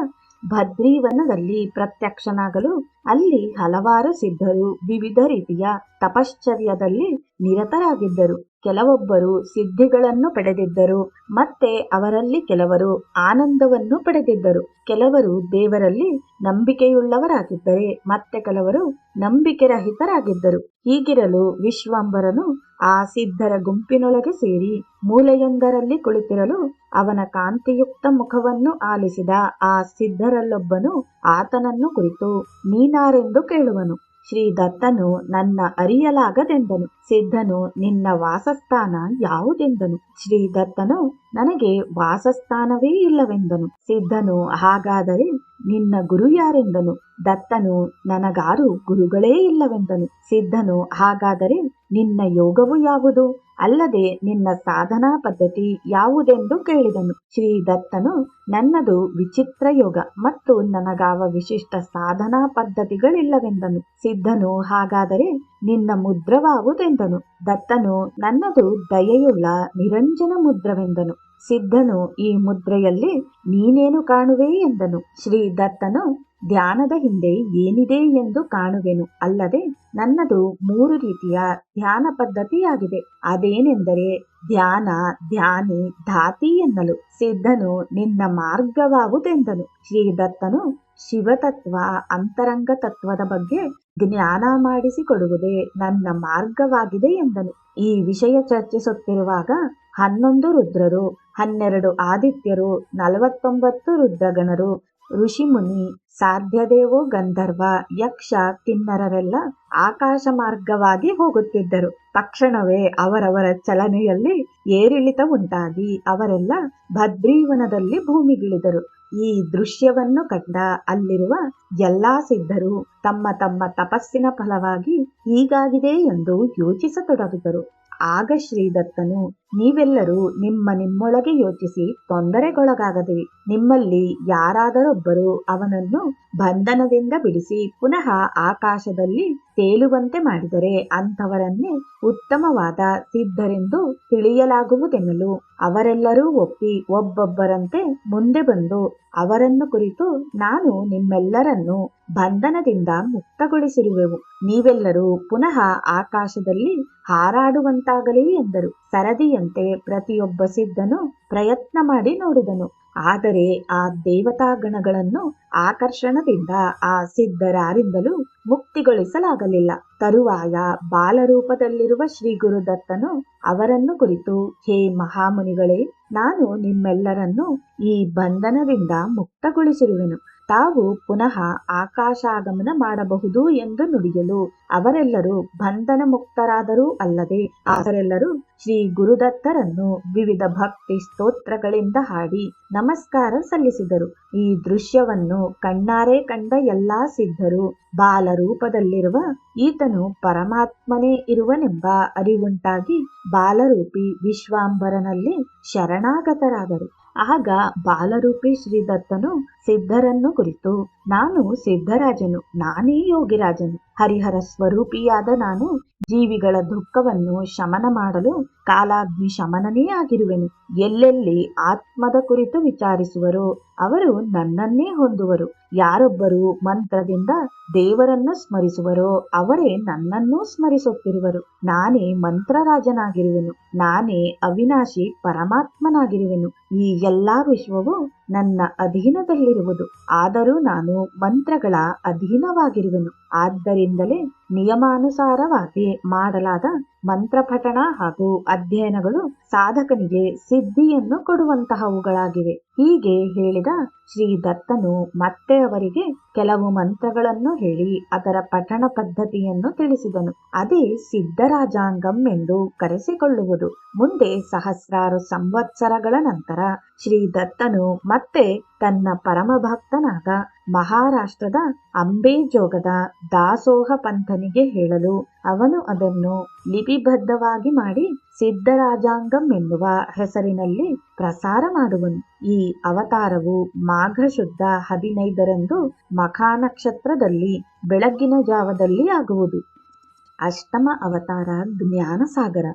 ಭದ್ರೀವನದಲ್ಲಿ ಪ್ರತ್ಯಕ್ಷನಾಗಲು ಅಲ್ಲಿ ಹಲವಾರು ಸಿದ್ಧರು ವಿವಿಧ ರೀತಿಯ ತಪಶ್ಚರ್ಯದಲ್ಲಿ ನಿರತರಾಗಿದ್ದರು. ಕೆಲವೊಬ್ಬರು ಸಿದ್ಧಿಗಳನ್ನು ಪಡೆದಿದ್ದರು, ಮತ್ತೆ ಅವರಲ್ಲಿ ಕೆಲವರು ಆನಂದವನ್ನು ಪಡೆದಿದ್ದರು. ಕೆಲವರು ದೇವರಲ್ಲಿ ನಂಬಿಕೆಯುಳ್ಳವರಾಗಿದ್ದರೆ ಮತ್ತೆ ಕೆಲವರು ನಂಬಿಕೆ ರಹಿತರಾಗಿದ್ದರು. ಹೀಗಿರಲು ವಿಶ್ವಂಬರನು ಆ ಸಿದ್ಧರ ಗುಂಪಿನೊಳಗೆ ಸೇರಿ ಮೂಲೆಯೊಂದರಲ್ಲಿ ಕುಳಿತಿರಲು ಅವನ ಕಾಂತಿಯುಕ್ತ ಮುಖವನ್ನು ಆಲಿಸಿದ ಆ ಸಿದ್ಧರಲ್ಲೊಬ್ಬನು ಆತನನ್ನು ಕುರಿತು ನೀನಾರೆಂದು ಕೇಳುವನು. ಶ್ರೀದತ್ತನು ನನ್ನ ಅರಿಯಲಾಗದೆಂದನು. ಸಿದ್ಧನು ನಿನ್ನ ವಾಸಸ್ಥಾನ ಯಾವುದೆಂದನು. ಶ್ರೀದತ್ತನು ನನಗೆ ವಾಸಸ್ಥಾನವೇ ಇಲ್ಲವೆಂದನು. ಸಿದ್ಧನು ಹಾಗಾದರೆ ನಿನ್ನ ಗುರು ಯಾರೆಂದನು. ದತ್ತನು ನನಗಾರು ಗುರುಗಳೇ ಇಲ್ಲವೆಂದನು. ಸಿದ್ಧನು ಹಾಗಾದರೆ ನಿನ್ನ ಯೋಗವು ಯಾವುದು, ಅಲ್ಲದೆ ನಿನ್ನ ಸಾಧನಾ ಪದ್ಧತಿ ಯಾವುದೆಂದು ಕೇಳಿದನು. ಶ್ರೀದತ್ತನು ನನ್ನದು ವಿಚಿತ್ರ ಯೋಗ ಮತ್ತು ನನಗಾವ ವಿಶಿಷ್ಟ ಸಾಧನಾ ಪದ್ಧತಿಗಳಿಲ್ಲವೆಂದನು. ಸಿದ್ಧನು ಹಾಗಾದರೆ ನಿನ್ನ ಮುದ್ರವಾವುದೆಂದನು. ದತ್ತನು ನನ್ನದು ದಯೆಯುಳ್ಳ ನಿರಂಜನ ಮುದ್ರವೆಂದನು. ಸಿದ್ಧನು ಈ ಮುದ್ರೆಯಲ್ಲಿ ನೀನೇನು ಕಾಣುವೆ ಎಂದನು. ಶ್ರೀದತ್ತನು ಧ್ಯಾನದ ಹಿಂದೆ ಏನಿದೆ ಎಂದು ಕಾಣುವೆನು, ಅಲ್ಲದೆ ನನ್ನದು 3 ರೀತಿಯ ಧ್ಯಾನ ಪದ್ಧತಿಯಾಗಿದೆ. ಅದೇನೆಂದರೆ ಧ್ಯಾನ, ಧ್ಯಾನಿ, ಧಾತಿ ಎನ್ನಲು. ಸಿದ್ಧನು ನಿನ್ನ ಮಾರ್ಗವಾವುದೆಂದನು. ಶ್ರೀದತ್ತನು ಶಿವತತ್ವ, ಅಂತರಂಗ ತತ್ವದ ಬಗ್ಗೆ ಜ್ಞಾನ ಮಾಡಿಸಿಕೊಡುವುದೇ ನನ್ನ ಮಾರ್ಗವಾಗಿದೆ ಎಂದನು. ಈ ವಿಷಯ ಚರ್ಚಿಸುತ್ತಿರುವಾಗ 11 ರುದ್ರರು, 12 ಆದಿತ್ಯರು, 49 ರುದ್ರಗಣರು, ಋಷಿಮುನಿ, ಸಾಧ್ಯದೇವೋ, ಗಂಧರ್ವ, ಯಕ್ಷ, ಕಿನ್ನರರೆಲ್ಲ ಆಕಾಶ ಮಾರ್ಗವಾಗಿ ಹೋಗುತ್ತಿದ್ದರು. ತಕ್ಷಣವೇ ಅವರವರ ಚಲನೆಯಲ್ಲಿ ಏರಿಳಿತ ಉಂಟಾಗಿ ಅವರೆಲ್ಲ ಭದ್ರೀವನದಲ್ಲಿ ಭೂಮಿಗಿಳಿದರು. ಈ ದೃಶ್ಯವನ್ನು ಕಂಡ ಅಲ್ಲಿರುವ ಎಲ್ಲಾ ಸಿದ್ಧರು ತಮ್ಮ ತಮ್ಮ ತಪಸ್ಸಿನ ಫಲವಾಗಿ ಹೀಗಾಗಿದೆ ಎಂದು ಯೋಚಿಸತೊಡಗಿದರು. ಆಗ ಶ್ರೀದತ್ತನು, ನೀವೆಲ್ಲರೂ ನಿಮ್ಮೊಳಗೆ ಯೋಚಿಸಿ ತೊಂದರೆಗೊಳಗಾಗದೆ ನಿಮ್ಮಲ್ಲಿ ಯಾರಾದರೊಬ್ಬರು ಅವನನ್ನು ಬಂಧನದಿಂದ ಬಿಡಿಸಿ ಪುನಃ ಆಕಾಶದಲ್ಲಿ ತೇಲುವಂತೆ ಮಾಡಿದರೆ ಅಂಥವರನ್ನೇ ಉತ್ತಮವಾದ ಸಿದ್ಧರೆಂದು ತಿಳಿಯಲಾಗುವುದೆನ್ನಲು ಅವರೆಲ್ಲರೂ ಒಪ್ಪಿ ಒಬ್ಬೊಬ್ಬರಂತೆ ಮುಂದೆ ಬಂದು ಅವರನ್ನು ಕುರಿತು, ನಾನು ನಿಮ್ಮೆಲ್ಲರನ್ನು ಬಂಧನದಿಂದ ಮುಕ್ತಗೊಳಿಸಿರುವೆವು. ನೀವೆಲ್ಲರೂ ಪುನಃ ಆಕಾಶದಲ್ಲಿ ಹಾರಾಡುವಂತಾಗಲಿ ಎಂದರು. ಸರದಿಯಂತೆ ಪ್ರತಿಯೊಬ್ಬ ಸಿದ್ಧನು ಪ್ರಯತ್ನ ಮಾಡಿ ನೋಡಿದನು. ಆದರೆ ಆ ದೇವತಾಗಣಗಳನ್ನು ಆಕರ್ಷಣದಿಂದ ಆ ಸಿದ್ಧರಾರಿಂದಲೂ ಮುಕ್ತಿಗೊಳಿಸಲಾಗಲಿಲ್ಲ. ತರುವಾಯ ಬಾಲರೂಪದಲ್ಲಿರುವ ಶ್ರೀ ಗುರುದತ್ತನು ಅವರನ್ನು ಕುರಿತು, ಹೇ ಮಹಾಮುನಿಗಳೇ, ನಾನು ನಿಮ್ಮೆಲ್ಲರನ್ನು ಈ ಬಂಧನದಿಂದ ಮುಕ್ತಗೊಳಿಸಿರುವೆನು. ತಾವು ಪುನಃ ಆಕಾಶಾಗಮನ ಮಾಡಬಹುದು ಎಂದು ನುಡಿಯಲು ಅವರೆಲ್ಲರೂ ಬಂಧನ ಮುಕ್ತರಾದರೂ ಅಲ್ಲದೆ ಅವರೆಲ್ಲರೂ ಶ್ರೀ ಗುರುದತ್ತರನ್ನು ವಿವಿಧ ಭಕ್ತಿ ಸ್ತೋತ್ರಗಳಿಂದ ಹಾಡಿ ನಮಸ್ಕಾರ ಸಲ್ಲಿಸಿದರು. ಈ ದೃಶ್ಯವನ್ನು ಕಣ್ಣಾರೆ ಕಂಡ ಎಲ್ಲಾ ಸಿದ್ಧರು ಬಾಲರೂಪದಲ್ಲಿರುವ ಈತನು ಪರಮಾತ್ಮನೇ ಇರುವನೆಂಬ ಅರಿವುಂಟಾಗಿ ಬಾಲರೂಪಿ ವಿಶ್ವಾಂಬರನಲ್ಲಿ ಶರಣಾಗತರಾದರು. ಆಗ ಬಾಲರೂಪಿ ಶ್ರೀದತ್ತನು ಸಿದ್ಧರನ್ನು ಕುರಿತು, ನಾನು ಸಿದ್ಧರಾಜನು, ನಾನೇ ಯೋಗಿರಾಜನು. ಹರಿಹರ ಸ್ವರೂಪಿಯಾದ ನಾನು ಜೀವಿಗಳ ದುಃಖವನ್ನು ಶಮನ ಮಾಡಲು ಕಾಲಾಗ್ನಿ ಶಮನನೇ ಆಗಿರುವೆನು. ಎಲ್ಲೆಲ್ಲಿ ಆತ್ಮದ ಕುರಿತು ವಿಚಾರಿಸುವರೋ ಅವರು ನನ್ನನ್ನೇ ಹೊಂದುವರು. ಯಾರೊಬ್ಬರು ಮಂತ್ರದಿಂದ ದೇವರನ್ನು ಸ್ಮರಿಸುವರೋ ಅವರೇ ನನ್ನನ್ನೂ ಸ್ಮರಿಸುತ್ತಿರುವರು. ನಾನೇ ಮಂತ್ರರಾಜನಾಗಿರುವೆನು, ನಾನೇ ಅವಿನಾಶಿ ಪರಮಾತ್ಮನಾಗಿರುವೆನು. ಈ ಎಲ್ಲಾ ವಿಶ್ವವು ನನ್ನ ಅಧೀನದಲ್ಲಿರುವುದು. ಆದರೂ ನಾನು ಮಂತ್ರಗಳ ಅಧೀನವಾಗಿರುವೆನು. ಆದ್ದರಿಂದಲೇ ನಿಯಮಾನುಸಾರವಾಗಿ ಮಾಡಲಾದ ಮಂತ್ರಪಠಣ ಹಾಗೂ ಅಧ್ಯಯನಗಳು ಸಾಧಕನಿಗೆ ಸಿದ್ಧಿಯನ್ನು ಕೊಡುವಂತಹವುಗಳಾಗಿವೆ. ಹೀಗೆ ಹೇಳಿದ ಶ್ರೀದತ್ತನು ಮತ್ತೆ ಅವರಿಗೆ ಕೆಲವು ಮಂತ್ರಗಳನ್ನು ಹೇಳಿ ಅದರ ಪಠಣ ಪದ್ಧತಿಯನ್ನು ತಿಳಿಸಿದನು. ಅದೇ ಸಿದ್ಧರಾಜಾಂಗಂ ಎಂದು ಕರೆಸಿಕೊಳ್ಳುವುದು. ಮುಂದೆ ಸಹಸ್ರಾರು ಸಂವತ್ಸರಗಳ ನಂತರ ಶ್ರೀದತ್ತನು ಮತ್ತೆ ತನ್ನ ಪರಮಭಕ್ತನಾದ ಮಹಾರಾಷ್ಟ್ರದ ಅಂಬೇಜೋಗದ ದಾಸೋಹ ಪಂಥನಿಗೆ ಹೇಳಲು ಅವನು ಅದನ್ನು ಲಿಪಿಬದ್ಧವಾಗಿ ಮಾಡಿ ಸಿದ್ಧರಾಜಾಂಗಂ ಎನ್ನುವ ಹೆಸರಿನಲ್ಲಿ ಪ್ರಸಾರ ಮಾಡುವನು. ಈ ಅವತಾರವು ಮಾಘ ಶುದ್ಧ 15ರಂದು ಮಖಾ ನಕ್ಷತ್ರದಲ್ಲಿ ಬೆಳಗ್ಗಿನ ಜಾವದಲ್ಲಿ ಆಗುವುದು. ಅಷ್ಟಮ ಅವತಾರ ಜ್ಞಾನಸಾಗರ.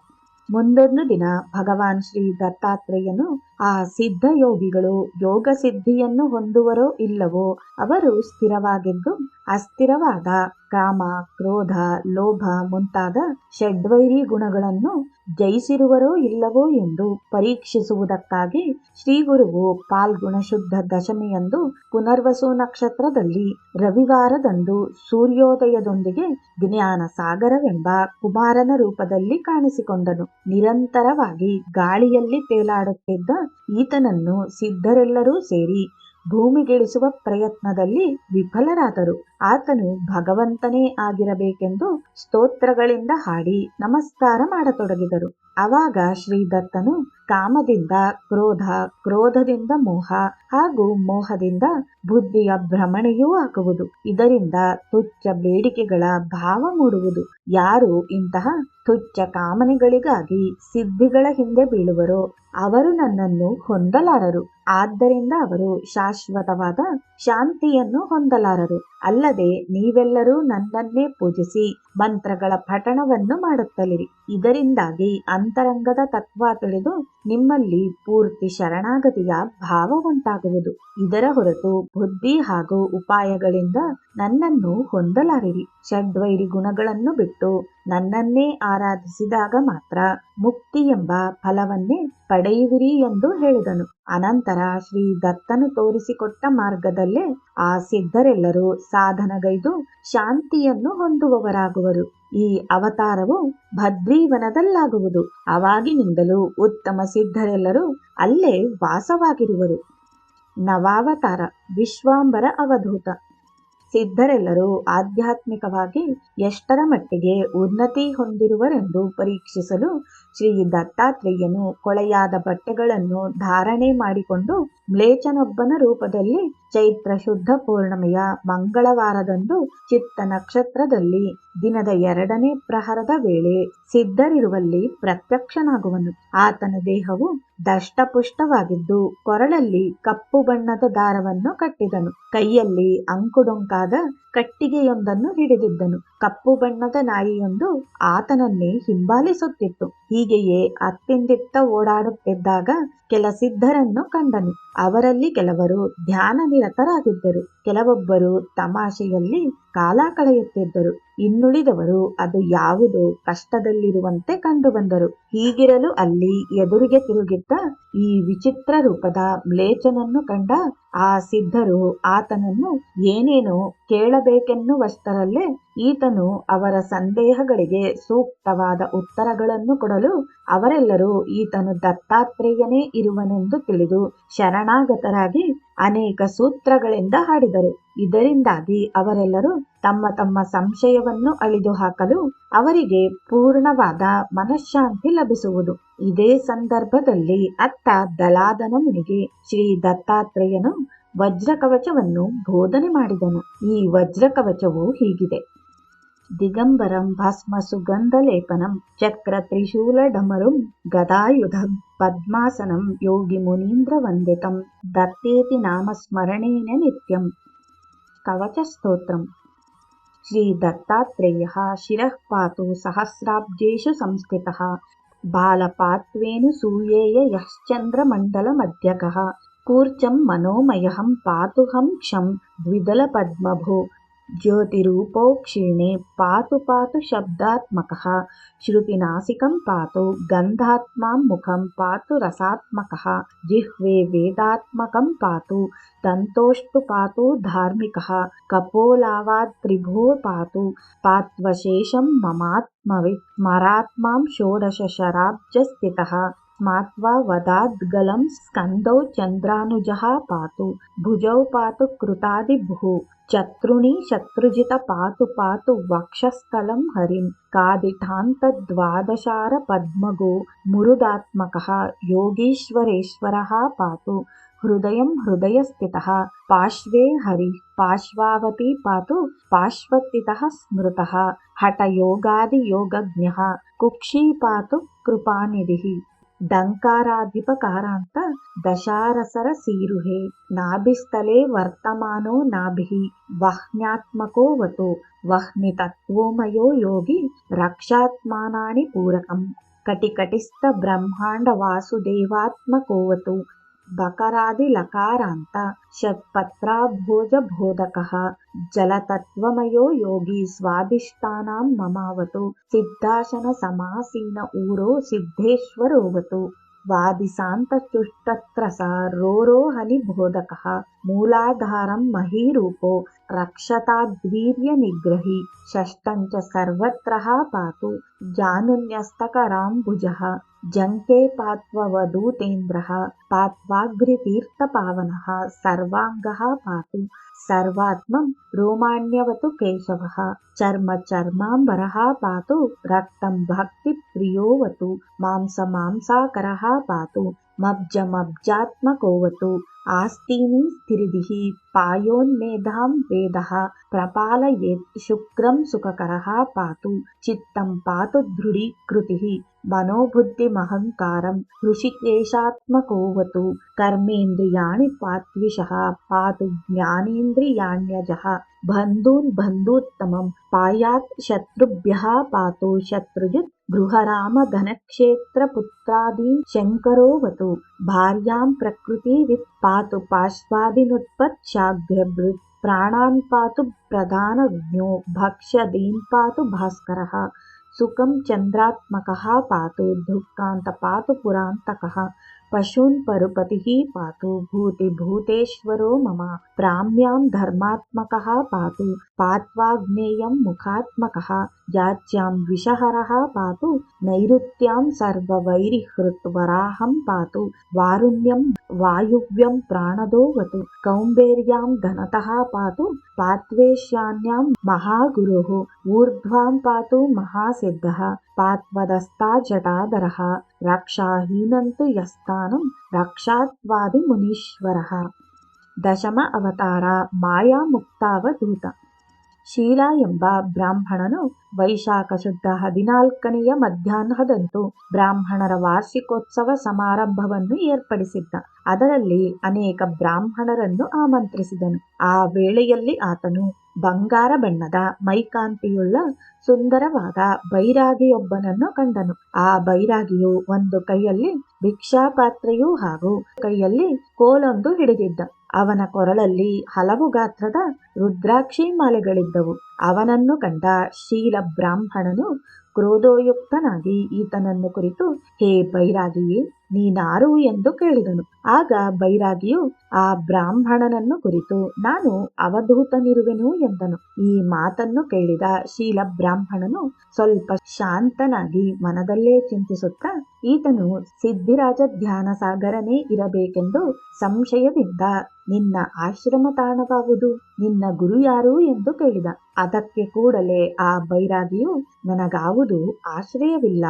ಮುಂದೊಂದು ದಿನ ಭಗವಾನ್ ಶ್ರೀ ದತ್ತಾತ್ರೇಯನು ಆ ಸಿದ್ಧ ಯೋಗಿಗಳು ಯೋಗ ಸಿದ್ಧಿಯನ್ನು ಹೊಂದುವರೋ ಇಲ್ಲವೋ ಅವರು ಸ್ಥಿರವಾಗಿದ್ದು ಅಸ್ಥಿರವಾದ ಕಾಮ, ಕ್ರೋಧ, ಲೋಭ ಮುಂತಾದ ಷಡ್ವೈರಿ ಗುಣಗಳನ್ನು ಜಯಿಸಿರುವರೋ ಇಲ್ಲವೋ ಎಂದು ಪರೀಕ್ಷಿಸುವುದಕ್ಕಾಗಿ ಶ್ರೀಗುರುವು ಪಾಲ್ಗುಣ ಶುದ್ಧ ದಶಮಿಯಂದು ಪುನರ್ವಸು ನಕ್ಷತ್ರದಲ್ಲಿ ರವಿವಾರದಂದು ಸೂರ್ಯೋದಯದೊಂದಿಗೆ ಜ್ಞಾನ ಸಾಗರವೆಂಬ ಕುಮಾರನ ರೂಪದಲ್ಲಿ ಕಾಣಿಸಿಕೊಂಡನು. ನಿರಂತರವಾಗಿ ಗಾಳಿಯಲ್ಲಿ ತೇಲಾಡುತ್ತಿದ್ದ ಈತನನ್ನು ಸಿದ್ಧರೆಲ್ಲರೂ ಸೇರಿ ಭೂಮಿಗಿಳಿಸುವ ಪ್ರಯತ್ನದಲ್ಲಿ ವಿಫಲರಾದರು. ಆತನು ಭಗವಂತನೇ ಆಗಿರಬೇಕೆಂದು ಸ್ತೋತ್ರಗಳಿಂದ ಹಾಡಿ ನಮಸ್ಕಾರ ಮಾಡತೊಡಗಿದರು. ಆವಾಗ ಶ್ರೀದತ್ತನು ಕಾಮದಿಂದ ಕ್ರೋಧ, ಕ್ರೋಧದಿಂದ ಮೋಹ ಹಾಗೂ ಮೋಹದಿಂದ ಬುದ್ಧಿಯ ಭ್ರಮಣೆಯೂ ಆಗುವುದು. ಇದರಿಂದ ತುಚ್ಛ ಬೇಡಿಕೆಗಳ ಭಾವ ಮೂಡುವುದು. ಯಾರು ಇಂತಹ ತುಚ್ಛ ಕಾಮನೆಗಳಿಗಾಗಿ ಸಿದ್ಧಿಗಳ ಹಿಂದೆ ಬೀಳುವರೋ ಅವರು ನನ್ನನ್ನು ಹೊಂದಲಾರರು. ಆದ್ದರಿಂದ ಅವರು ಶಾಶ್ವತವಾದ ಶಾಂತಿಯನ್ನು ಹೊಂದಲಾರರು. ಅಲ್ಲದೆ ನೀವೆಲ್ಲರೂ ನನ್ನನ್ನೇ ಪೂಜಿಸಿ ಮಂತ್ರಗಳ ಪಠಣವನ್ನು ಮಾಡುತ್ತಲಿರಿ. ಇದರಿಂದಾಗಿ ಅಂತರಂಗದ ತತ್ವ ತಿಳಿದು ನಿಮ್ಮಲ್ಲಿ ಪೂರ್ತಿ ಶರಣಾಗತಿಯ ಭಾವ ಉಂಟಾಗುವುದು. ಇದರ ಹೊರತು ಬುದ್ಧಿ ಹಾಗೂ ಉಪಾಯಗಳಿಂದ ನನ್ನನ್ನು ಹೊಂದಲಾರಿರಿ. ಷಡ್ವೈರಿ ಗುಣಗಳನ್ನು ಬಿಟ್ಟು ನನ್ನನ್ನೇ ಆರಾಧಿಸಿದಾಗ ಮಾತ್ರ ಮುಕ್ತಿ ಎಂಬ ಫಲವನ್ನೇ ಪಡೆಯುವಿರಿ ಎಂದು ಹೇಳಿದನು. ಅನಂತರ ಶ್ರೀ ದತ್ತನು ತೋರಿಸಿಕೊಟ್ಟ ಮಾರ್ಗದಲ್ಲೇ ಆ ಸಿದ್ಧರೆಲ್ಲರೂ ಸಾಧನಗೈದು ಶಾಂತಿಯನ್ನು ಹೊಂದುವವರಾಗುವರು. ಈ ಅವತಾರವು ಭದ್ರೀವನದಲ್ಲಾಗುವುದು. ಅವಾಗಿನಿಂದಲೂ ಉತ್ತಮ ಸಿದ್ಧರೆಲ್ಲರೂ ಅಲ್ಲೇ ವಾಸವಾಗಿರುವರು. ನವಾವತಾರ, ವಿಶ್ವಾಂಬರ ಅವಧೂತ. ಸಿದ್ಧರೆಲ್ಲರೂ ಆಧ್ಯಾತ್ಮಿಕವಾಗಿ ಎಷ್ಟರ ಮಟ್ಟಿಗೆ ಉನ್ನತಿ ಹೊಂದಿರುವರೆಂದು ಪರೀಕ್ಷಿಸಲು ಶ್ರೀ ದತ್ತಾತ್ರೇಯನು ಕೊಳೆಯಾದ ಬಟ್ಟೆಗಳನ್ನು ಧಾರಣೆ ಮಾಡಿಕೊಂಡು ಮ್ಲೇಚ್ಛನೊಬ್ಬನ ರೂಪದಲ್ಲಿ ಚೈತ್ರ ಶುದ್ಧ ಪೂರ್ಣಿಮೆಯ ಮಂಗಳವಾರದಂದು ಚಿತ್ತ ನಕ್ಷತ್ರದಲ್ಲಿ ದಿನದ 2ನೇ ಪ್ರಹರದ ವೇಳೆ ಸಿದ್ಧರಿರುವಲ್ಲಿ ಪ್ರತ್ಯಕ್ಷನಾಗುವನು. ಆತನ ದೇಹವು ದಷ್ಟಪುಷ್ಟವಾಗಿದ್ದು ಕೊರಳಲ್ಲಿ ಕಪ್ಪು ಬಣ್ಣದ ದಾರವನ್ನು ಕಟ್ಟಿದನು. ಕೈಯಲ್ಲಿ ಅಂಕುಡೊಂಕಾದ ಕಟ್ಟಿಗೆಯೊಂದನ್ನು ಹಿಡಿದಿದ್ದನು. ಕಪ್ಪು ಬಣ್ಣದ ನಾಯಿಯೊಂದು ಆತನನ್ನೇ ಹಿಂಬಾಲಿಸುತ್ತಿತ್ತು. ಹೀಗೆಯೇ ಅತ್ತಿಂದಿತ್ತ ಓಡಾಡುತ್ತಿದ್ದಾಗ ಕೆಲ ಸಿದ್ಧರನ್ನು ಕಂಡನು. ಅವರಲ್ಲಿ ಕೆಲವರು ಧ್ಯಾನ ನಿರತರಾಗಿದ್ದರು, ಕೆಲವೊಬ್ಬರು ತಮಾಷೆಯಲ್ಲಿ ಕಾಲ ಕಳೆಯುತ್ತಿದ್ದರು, ಇನ್ನುಳಿದವರು ಅದು ಯಾವುದೋ ಕಷ್ಟದಲ್ಲಿರುವಂತೆ ಕಂಡುಬಂದರು. ಹೀಗಿರಲು ಅಲ್ಲಿ ಎದುರಿಗೆ ತಿರುಗಿದ್ದ ಈ ವಿಚಿತ್ರ ರೂಪದ ಮ್ಲೇಚ್ಛನನ್ನು ಕಂಡ ಆ ಸಿದ್ಧರು ಆತನನ್ನು ಏನೇನೋ ಕೇಳಬೇಕೆನ್ನುವಷ್ಟರಲ್ಲೇ ಈತನು ಅವರ ಸಂದೇಹಗಳಿಗೆ ಸೂಕ್ತವಾದ ಉತ್ತರಗಳನ್ನು ಕೊಡಲು ಅವರೆಲ್ಲರೂ ಈತನು ದತ್ತಾತ್ರೇಯನೇ ಇರುವನೆಂದು ತಿಳಿದು ಶರಣಾಗತರಾಗಿ ಅನೇಕ ಸೂತ್ರಗಳಿಂದ ಹಾಡಿದರು. ಇದರಿಂದಾಗಿ ಅವರೆಲ್ಲರೂ ತಮ್ಮ ತಮ್ಮ ಸಂಶಯವನ್ನು ಅಳಿದು ಹಾಕಲು ಅವರಿಗೆ ಪೂರ್ಣವಾದ ಮನಃಶಾಂತಿ ಲಭಿಸುವುದು. ಇದೇ ಸಂದರ್ಭದಲ್ಲಿ ಅತ್ತ ದಲಾದನ ಮುನಿಗೆ ಶ್ರೀ ದತ್ತಾತ್ರೇಯನು ವಜ್ರಕವಚವನ್ನು ಬೋಧನೆ ಮಾಡಿದನು. ಈ ವಜ್ರಕವಚವು ಹೀಗಿದೆ: ದಿಗಂಬರಂ ಭಸ್ಮ ಸುಗಂಧಲೇಪನಂ ಚಕ್ರ ತ್ರಿಶೂಲ ಡಮರುಂ ಗದಾಯುಧಂ ಪದ್ಮಾಸನಂ ಯೋಗಿ ಮುನೀಂದ್ರ ವಂದಿತಂ ದತ್ತೇತಿ ನಾಮ ಸ್ಮರಣೇನ ನಿತ್ಯಂ. ಕವಚ ಸ್ತೋತ್ರಂ. ಶ್ರೀ ದತ್ತಾತ್ರೇಯಃ ಶಿರಃ ಪಾತು ಸಹಸ್ರಾಬ್ಜೇಷು ಸಂಸ್ಥಿತಃ ಬಾಲಪಾತ್ವೇನು ಸೂಯೇಯ ಯಶ್ಚಂದ್ರಮಂಡಲ ಮಧ್ಯಕಃ ಕೂರ್ಚಂ ಮನೋಮಯಃ ಪಾತು ಹಂ ಕ್ಷಂ ದ್ವಿದಲಪದ್ಮಭೋ ಜ್ಯೋತಿರೂಪೋ ಕ್ಷೀಣೆ ಪಾತು ಪಾತು ಶಬ್ದಾತ್ಮಕಃ ಶ್ರುತಿನಾಸಿಕಂ ಪಾತು ಗಂಧಾತ್ಮಾಂ ಮುಖಂ ಪಾತು ರಸಾತ್ಮಕಃ ಜಿಹ್ವೆ ವೇದಾತ್ಮಕಂ ಪಾತು ದಂತೋಷ್ಟು ಪಾತು ಧಾರ್ಮಿಕಃ ಕಪೋಲಾವಾದ್ತ್ರಿಭೋ ಪಾತು ಪಾತ್ವಶೇಷಂ ಮಮಾತ್ಮವಿತ್ ಸ್ಮರಾತ್ಮಾಂ ಷೋಡಶ ಶರಾಬ್ಜಸ್ಥಿತಃ ಸ್ಮಾತ್ವಾ ವದಾದ್ಗಲಂ ಸ್ಕಂದೌ ಚಂದ್ರಾನುಜಃ ಪಾತು ಭುಜೌ ಪಾತು ಕೃತಾದಿಭುಃ ಚತೃಣಿ ಶತ್ರುಜಿತ ಪಾತು ಪಾತು ವಕ್ಷಸ್ಥಲಂ ಹರಿಂ ಕಾದಿಠಾಂತದ್ವಾದಶಾರ ಪದ್ಮಗೋ ಮುರುದಾತ್ಮಕಃ ಯೋಗೀಶ್ವರೇಶ್ವರಃ ಪಾತು ಹೃದಯಂ ಹೃದಯಸ್ಥಿತಃ ಪಾರ್ಶ್ವೇ ಹರಿ ಪಾರ್ಶ್ವಾವತಿ ಪಾತು ಪಾರ್ಶ್ವಸ್ಥಿತಃ ಸ್ಮೃತಃ ಹಠಯೋಗಾದಿಯೋಗಜ್ಞಃ ಕುಕ್ಷಿ ಪಾತು ಕೃಪಾನಿಧಿಃ ಡಂಕಾರಾಧಿಪಕಾರಾಂತ ದಶಾರಸರ ಸೀರುಹೇ ನಾಭಿಸ್ಥಲೆ ವರ್ತಮಾನೋ ನಾಭಿಃ ವಹ್ನ್ಯಾತ್ಮಕೋ ವತು ವಹ್ನಿ ತತ್ವೋಮಯೋ ಯೋಗಿ ರಕ್ಷಾತ್ಮಾನಾನಿ ಪೂರಕಂ ಕಟಿಕಟಿಸ್ಥ ಬ್ರಹ್ಮಾಂಡ ವಾಸುದೇವಾತ್ಮಕೋವತು ಬಕರಾದಿ ಲಕಾರಾಂತ ಷಟ್ಪತ್ರಾಭೋಜ ಬೋಧಕಃ ಜಲತತ್ವಮಯೋ ಯೋಗಿ ಸ್ವಾಧಿಷ್ಠಾನಂ ಮಮಾವತು ಸಿದ್ಧಾಸನ ಸಮಾಸೀನ ಊರೋ ಸಿದ್ಧೇಶ್ವರೋವತು ವಾದಿಸಾಂತಚುಷ್ಟತ್ರಸ ರೋರೋಹನಿ ಬೋಧಕಃ ಮೂಲಾಧಾರಂ ಮಹೀರೂಪೋ ರಕ್ಷತಾದ್ವೀರ್ಯ ನಿಗ್ರಹಿ ಷಷ್ಟಂಚ ಸರ್ವತ್ರಃ ಪಾತು ಜಾನುನ್ಯಸ್ತಕರಾಂಬುಜಃ ಜಂಕೆ ಪಾತ್ವವಧೂತೇಂದ್ರಃ ಪಾತ್ವಾಗ್ರಿತೀರ್ಥಪಾವನಃ ಸರ್ವಾಂಗಃ ಪಾತು ಸರ್ವಾತ್ಮಂ ರೋಮಾಣ್ಯವತು ಕೇಶವಃ ಚರ್ಮ ಚರ್ಮಾಂಬರಃ ಪಾತು ರಕ್ತಂ ಭಕ್ತಿ ಪ್ರಿಯೋವತು ಮಾಂಸ ಮಾಂಸಾಕರಃ ಪಾತು ಮಬ್ಜಮಬ್ಜಾತ್ಮಕೋವತು ಆಸ್ತೀನಿ ಸ್ಥಿರಿದಿಃ ಪಾಯೋನ್ಮೇಧಾಂ ವೇದಃ ಪ್ರಪಾಲಯೇತ್ ಶುಕ್ರಂ ಸುಖಕರಃ ಪಾತು ಚಿತ್ತಂ ಪಾತು ದೃಢೀಕೃತಿಃ ಮನೋಬುದ್ಧಿಮಹಂಕಾರಂ ಹೃಷಿಕೇಶಾತ್ಮಕೋವತು ಕರ್ಮೇಂದ್ರಿಯಾಣಿ ಪಾತ್ವಿಷಃ ಪಾತು ಜ್ಞಾನೇಂದ್ರಿಯಾಣ್ಯಜಃ ಬಂಧೂನ್ ಬಂಧೂತ್ತಮಂ ಪಾಯಾತ್ ಶತ್ರುಭ್ಯಃ ಪಾತು ಶತ್ರುಜಿತ್ ಗೃಹರಾಮ ಧನಕ್ಷೇತ್ರ ಪುತ್ರಾದೀನ್ ಶಂಕರೋವತು ಭಾರ್ಯಾಂ ಪ್ರಕೃತಿವಿತ್ ಪಾತು ಪಾರ್ಶ್ವಾದಿನುತ್ಪತ್ ಶಾಗ್ರಭೃತ್ ಪ್ರಾಣಾನ್ ಪಾತು ಪ್ರಧಾನಜ್ಞೋ ಭಕ್ಷ್ಯದೀನ್ ಪಾತು ಭಾಸ್ಕರಃ ಸುಖಂ ಚಂದ್ರಾತ್ಮಕಃ ಪಾತು ದುಃಖಾಂತ ಪಾತು ಪುರಾಂತಕಃ ಪಶೂನ್ ಪರುಪತಿಃ ಪಾತು ಭೂತಿಭೂತೇಶ್ವರೋ ಮಮ ಪ್ರಾಮ್ಯಾಂ ಧರ್ಮಾತ್ಮಕಃ ಪಾತು ಪಾತ್ವಾಗ್ನೇಯಂ ಮುಖಾತ್ಮಕಃ ಯಾಚ್ಯಾಂ ವಿಷಹರಃ ಪಾತು ನೈಋತ್ಯಾಂ ಸರ್ವವೈರಿಹೃತ್ ವರಾಹಂ ಪಾತು ವಾರುಣ್ಯಂ ವಾಯುವ್ಯಂ ಪ್ರಾಣದೋವತು ಕೌಂಬೇರ್ಯಾಂ ಘನತಃ ಪಾತು ಪಾತ್ವೇಶ್ಯಾನ್ಯಾಂ ಮಹಾಗುರುಃ ಊರ್ಧ್ವಾಂ ಪಾತು ಮಹಾಸಿದ್ಧಃ ಪಾತ್ವದಸ್ತಾ ಜಟಾಧರಃ ರಕ್ಷಾಹೀನಂತು ಯಸ್ಥಾನಂ ರಕ್ಷಾತ್ವಾದಿ ಮುನೀಶ್ವರಃ. ದಶಮ ಅವತಾರ ಮಾಯಾಮುಕ್ತಾವಧೂತ. ಶೀಲ ಎಂಬ ಬ್ರಾಹ್ಮಣನು ವೈಶಾಖ ಶುದ್ಧ 14ನೆಯ ಮಧ್ಯಾಹ್ನದಂದು ಬ್ರಾಹ್ಮಣರ ವಾರ್ಷಿಕೋತ್ಸವ ಸಮಾರಂಭವನ್ನು ಏರ್ಪಡಿಸಿದ್ದ. ಅದರಲ್ಲಿ ಅನೇಕ ಬ್ರಾಹ್ಮಣರನ್ನು ಆಮಂತ್ರಿಸಿದನು. ಆ ವೇಳೆಯಲ್ಲಿ ಆತನು ಬಂಗಾರ ಬಣ್ಣದ ಮೈಕಾಂತಿಯುಳ್ಳ ಸುಂದರವಾದ ಬೈರಾಗಿಯೊಬ್ಬನನ್ನು ಕಂಡನು. ಆ ಬೈರಾಗಿಯು ಒಂದು ಕೈಯಲ್ಲಿ ಭಿಕ್ಷಾಪಾತ್ರೆಯೂ ಹಾಗೂ ಕೈಯಲ್ಲಿ ಕೋಲೊಂದು ಹಿಡಿದಿದ್ದ. ಅವನ ಕೊರಳಲ್ಲಿ ಹಲವು ಗಾತ್ರದ ರುದ್ರಾಕ್ಷಿ ಮಾಲೆಗಳಿದ್ದವು. ಅವನನ್ನು ಕಂಡ ಶೀಲ ಬ್ರಾಹ್ಮಣನು ಕ್ರೋಧೋಯುಕ್ತನಾಗಿ ಈತನನ್ನು ಕುರಿತು, ಹೇ ಬೈರಾಗಿಯೇ, ನೀನಾರು ಎಂದು ಕೇಳಿದನು. ಆಗ ಬೈರಾಗಿಯು ಆ ಬ್ರಾಹ್ಮಣನನ್ನು ಕುರಿತು, ನಾನು ಅವಧೂತನಿರುವೆನು ಎಂದನು. ಈ ಮಾತನ್ನು ಕೇಳಿದ ಶೀಲ ಬ್ರಾಹ್ಮಣನು ಸ್ವಲ್ಪ ಶಾಂತನಾಗಿ ಮನದಲ್ಲೇ ಚಿಂತಿಸುತ್ತಾ, ಈತನು ಸಿದ್ಧಿರಾಜ ಧ್ಯಾನ ಸಾಗರನೇ ಇರಬೇಕೆಂದು ಸಂಶಯದಿಂದ, ನಿನ್ನ ಆಶ್ರಮ ತಾಣವಾವುದು, ನಿನ್ನ ಗುರು ಯಾರು ಎಂದು ಕೇಳಿದ. ಅದಕ್ಕೆ ಕೂಡಲೇ ಆ ಬೈರಾಗಿಯು, ನನಗಾವುದು ಆಶ್ರಯವಿಲ್ಲ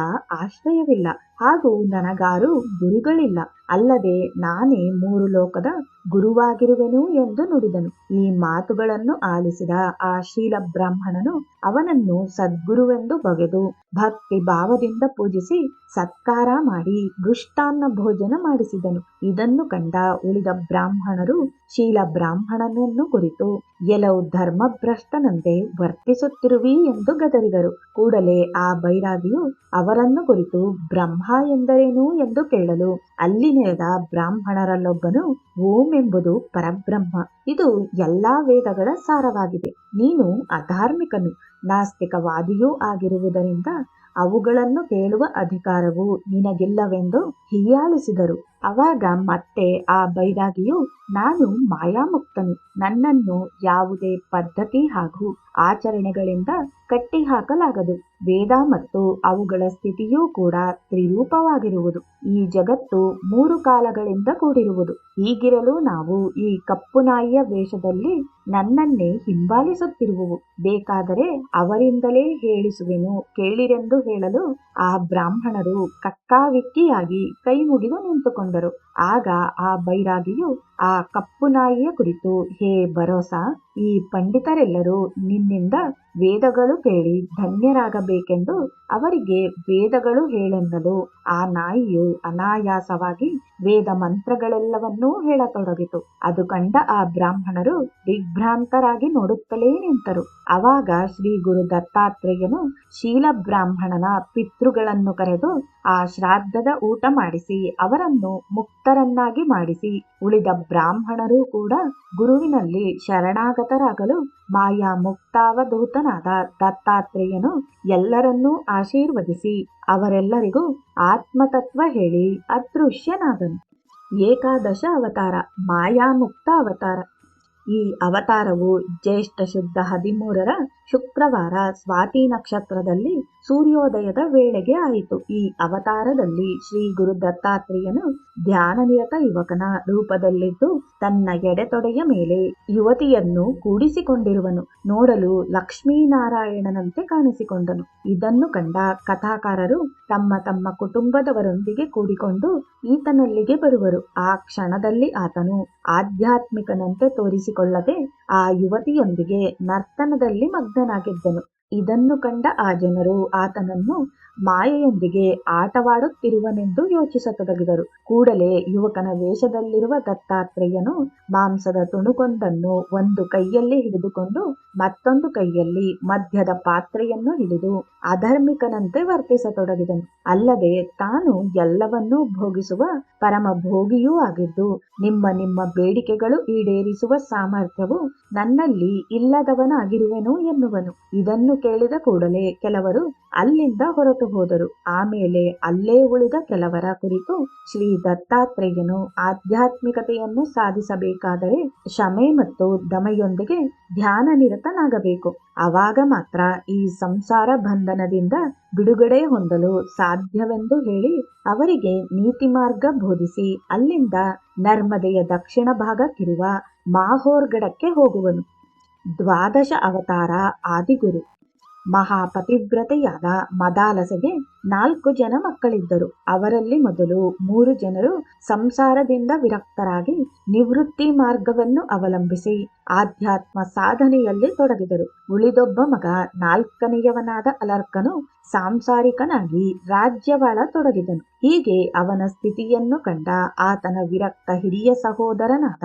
ಹಾಗೂ ನನಗಾರು ಗುರುಗಳಿಲ್ಲ, ಅಲ್ಲದೆ ನಾನೇ 3 ಲೋಕದ ಗುರುವಾಗಿರುವೆನು ಎಂದು ನುಡಿದನು. ಈ ಮಾತುಗಳನ್ನು ಆಲಿಸಿದ ಆ ಶೀಲ ಬ್ರಾಹ್ಮಣನು ಅವನನ್ನು ಸದ್ಗುರುವೆಂದು ಬಗೆದು ಭಕ್ತಿ ಭಾವದಿಂದ ಪೂಜಿಸಿ ಸತ್ಕಾರ ಮಾಡಿ ಮೃಷ್ಟಾನ್ನ ಭೋಜನ ಮಾಡಿಸಿದನು. ಇದನ್ನು ಕಂಡ ಉಳಿದ ಬ್ರಾಹ್ಮಣರು ಶೀಲ ಬ್ರಾಹ್ಮಣನನ್ನು ಕುರಿತು, ಎಲವು ಧರ್ಮಭ್ರಷ್ಟನಂತೆ ವರ್ತಿಸುತ್ತಿರುವಿ ಎಂದು ಗದರಿದರು. ಕೂಡಲೇ ಆ ಬೈರಾಗಿಯು ಅವರನ್ನು ಕುರಿತು ಬ್ರಹ್ಮ ಎಂದರೇನು ಎಂದು ಕೇಳಲು, ಅಲ್ಲಿ ನೆರೆದ ಬ್ರಾಹ್ಮಣರಲ್ಲೊಬ್ಬನು, ಓಂ ಎಂಬುದು ಪರಬ್ರಹ್ಮ, ಇದು ಎಲ್ಲಾ ವೇದಗಳ ಸಾರವಾಗಿದೆ. ನೀನು ಅಧಾರ್ಮಿಕನು, ನಾಸ್ತಿಕವಾದಿಯೂ ಆಗಿರುವುದರಿಂದ ಅವುಗಳನ್ನು ಕೇಳುವ ಅಧಿಕಾರವು ನಿನಗಿಲ್ಲವೆಂದು ಹೀಯಾಳಿಸಿದರು. ಅವಾಗ ಮತ್ತೆ ಆ ಬೈರಾಗಿಯು, ನಾನು ಮಾಯಾಮುಕ್ತನು, ನನ್ನನ್ನು ಯಾವುದೇ ಪದ್ಧತಿ ಹಾಗೂ ಆಚರಣೆಗಳಿಂದ ಕಟ್ಟಿ ಹಾಕಲಾಗದು. ವೇದ ಮತ್ತು ಅವುಗಳ ಸ್ಥಿತಿಯೂ ಕೂಡ ತ್ರಿರೂಪವಾಗಿರುವುದು. ಈ ಜಗತ್ತು 3 ಕಾಲಗಳಿಂದ ಕೂಡಿರುವುದು. ಹೀಗಿರಲು ನಾವು ಈ ಕಪ್ಪು ನಾಯಿಯ ವೇಷದಲ್ಲಿ ನನ್ನನ್ನೇ ಹಿಂಬಾಲಿಸುತ್ತಿರುವುವು. ಬೇಕಾದರೆ ಅವರಿಂದಲೇ ಹೇಳಿಸುವೆನು ಕೇಳಿರೆಂದು ಹೇಳಲು ಆ ಬ್ರಾಹ್ಮಣರು ಕಕ್ಕಾವಿಕ್ಕಿಯಾಗಿ ಕೈ ಮುಗಿದು ನಿಂತುಕೊಂಡರು. ಆಗ ಆ ಬೈರಾಗಿಯು ಆ ಕಪ್ಪು ನಾಯಿಯ ಕುರಿತು, ಹೇ ಭರೋಸಾ, ಈ ಪಂಡಿತರೆಲ್ಲರೂ ನಿನ್ನಿಂದ ವೇದಗಳು ಕೇಳಿ ಧನ್ಯರಾಗಬೇಕೆಂದು ಅವರಿಗೆ ವೇದಗಳು ಹೇಳೆನ್ನಲು ಆ ನಾಯಿಯು ಅನಾಯಾಸವಾಗಿ ವೇದ ಮಂತ್ರಗಳೆಲ್ಲವನ್ನೂ ಹೇಳತೊಡಗಿತು. ಅದು ಕಂಡ ಆ ಬ್ರಾಹ್ಮಣರು ದಿಗ್ಭ್ರಾಂತರಾಗಿ ನೋಡುತ್ತಲೇ ನಿಂತರು. ಅವಾಗ ಶ್ರೀ ಗುರು ದತ್ತಾತ್ರೇಯನು ಶೀಲ ಬ್ರಾಹ್ಮಣನ ಪಿತೃಗಳನ್ನು ಕರೆದು ಆ ಶ್ರಾದ್ದದ ಊಟ ಮಾಡಿಸಿ ಅವರನ್ನು ಮುಕ್ತರನ್ನಾಗಿ ಮಾಡಿಸಿ, ಉಳಿದ ಬ್ರಾಹ್ಮಣರು ಕೂಡ ಗುರುವಿನಲ್ಲಿ ಶರಣಾಗತರಾಗಲು ಮಾಯಾ ಮುಕ್ತಾವಧೂತನಾದ ದತ್ತಾತ್ರೇಯನು ಎಲ್ಲರನ್ನೂ ಆಶೀರ್ವದಿಸಿ ಅವರೆಲ್ಲರಿಗೂ ಆತ್ಮತತ್ವ ಹೇಳಿ ಅದೃಶ್ಯನಾದನು. ಏಕಾದಶ ಅವತಾರ ಮಾಯಾಮುಕ್ತ ಅವತಾರ. ಈ ಅವತಾರವು ಜ್ಯೇಷ್ಠ ಶುದ್ಧ 13ರ ಶುಕ್ರವಾರ ಸ್ವಾತಿ ನಕ್ಷತ್ರದಲ್ಲಿ ಸೂರ್ಯೋದಯದ ವೇಳೆಗೆ ಆಯಿತು. ಈ ಅವತಾರದಲ್ಲಿ ಶ್ರೀ ಗುರು ದತ್ತಾತ್ರೇಯನು ಧ್ಯಾನನಿರತ ಯುವಕನ ರೂಪದಲ್ಲಿದ್ದು ತನ್ನ ಎಡೆತೊಡೆಯ ಮೇಲೆ ಯುವತಿಯನ್ನು ಕೂಡಿಸಿಕೊಂಡಿರುವನು. ನೋಡಲು ಲಕ್ಷ್ಮೀನಾರಾಯಣನಂತೆ ಕಾಣಿಸಿಕೊಂಡನು. ಇದನ್ನು ಕಂಡ ಕಥಾಕಾರರು ತಮ್ಮ ತಮ್ಮ ಕುಟುಂಬದವರೊಂದಿಗೆ ಕೂಡಿಕೊಂಡು ಈತನಲ್ಲಿಗೆ ಬರುವರು. ಆ ಕ್ಷಣದಲ್ಲಿ ಆತನು ಆಧ್ಯಾತ್ಮಿಕನಂತೆ ತೋರಿಸಿಕೊಳ್ಳದೆ ಆ ಯುವತಿಯೊಂದಿಗೆ ನರ್ತನದಲ್ಲಿ ಮಗ್ನನಾಗಿದ್ದನು. ಇದನ್ನು ಕಂಡ ಆ ಜನರು ಆತನನ್ನು ಮಾಯೆಯೊಂದಿಗೆ ಆಟವಾಡುತ್ತಿರುವನೆಂದು ಯೋಚಿಸತೊಡಗಿದರು. ಕೂಡಲೇ ಯುವಕನ ವೇಷದಲ್ಲಿರುವ ದತ್ತಾತ್ರೇಯನು ಮಾಂಸದ ತುಣುಕೊಂದನ್ನು ಒಂದು ಕೈಯಲ್ಲಿ ಹಿಡಿದುಕೊಂಡು ಮತ್ತೊಂದು ಕೈಯಲ್ಲಿ ಮಧ್ಯದ ಪಾತ್ರೆಯನ್ನು ಹಿಡಿದು ಅಧರ್ಮಿಕನಂತೆ ವರ್ತಿಸತೊಡಗಿದನು. ಅಲ್ಲದೆ ತಾನು ಎಲ್ಲವನ್ನೂ ಭೋಗಿಸುವ ಪರಮ ಭೋಗಿಯೂ ಆಗಿದ್ದು, ನಿಮ್ಮ ಬೇಡಿಕೆಗಳು ಈಡೇರಿಸುವ ಸಾಮರ್ಥ್ಯವು ನನ್ನಲ್ಲಿ ಇಲ್ಲದವನಾಗಿರುವೆನು ಎನ್ನುವನು. ಇದನ್ನು ಕೇಳಿದ ಕೂಡಲೇ ಕೆಲವರು ಅಲ್ಲಿಂದ ಹೊರಟು ಹೋದರು. ಆಮೇಲೆ ಅಲ್ಲೇ ಉಳಿದ ಕೆಲವರ ಕುರಿತು ಶ್ರೀ ದತ್ತಾತ್ರೇಯನು ಆಧ್ಯಾತ್ಮಿಕತೆಯನ್ನು ಸಾಧಿಸಬೇಕಾದರೆ ಕ್ಷಮೆ ಮತ್ತು ದಮೆಯೊಂದಿಗೆ ಧ್ಯಾನ ನಿರತನಾಗಬೇಕು. ಆವಾಗ ಮಾತ್ರ ಈ ಸಂಸಾರ ಬಂಧನದಿಂದ ಬಿಡುಗಡೆ ಹೊಂದಲು ಸಾಧ್ಯವೆಂದು ಹೇಳಿ ಅವರಿಗೆ ನೀತಿ ಮಾರ್ಗ ಬೋಧಿಸಿ ಅಲ್ಲಿಂದ ನರ್ಮದೆಯ ದಕ್ಷಿಣ ಭಾಗಕ್ಕಿರುವ ಮಾಹೋರ್ಗಡಕ್ಕೆ ಹೋಗುವನು. ದ್ವಾದಶ ಅವತಾರ ಆದಿಗುರು. ಮಹಾಪತಿವ್ರತೆಯಾದ ಮದಾಲಸೆಗೆ 4 ಜನ ಮಕ್ಕಳಿದ್ದರು. ಅವರಲ್ಲಿ ಮೊದಲು 3 ಜನರು ಸಂಸಾರದಿಂದ ವಿರಕ್ತರಾಗಿ ನಿವೃತ್ತಿ ಮಾರ್ಗವನ್ನು ಅವಲಂಬಿಸಿ ಆಧ್ಯಾತ್ಮ ಸಾಧನೆಯಲ್ಲಿ ತೊಡಗಿದರು. ಉಳಿದೊಬ್ಬ ಮಗ 4ನೆಯವನಾದ ಅಲರ್ಕನು ಸಾಂಸಾರಿಕನಾಗಿ ರಾಜ್ಯವಾಳ ತೊಡಗಿದನು. ಹೀಗೆ ಅವನ ಸ್ಥಿತಿಯನ್ನು ಕಂಡ ಆತನ ವಿರಕ್ತ ಹಿರಿಯ ಸಹೋದರನಾದ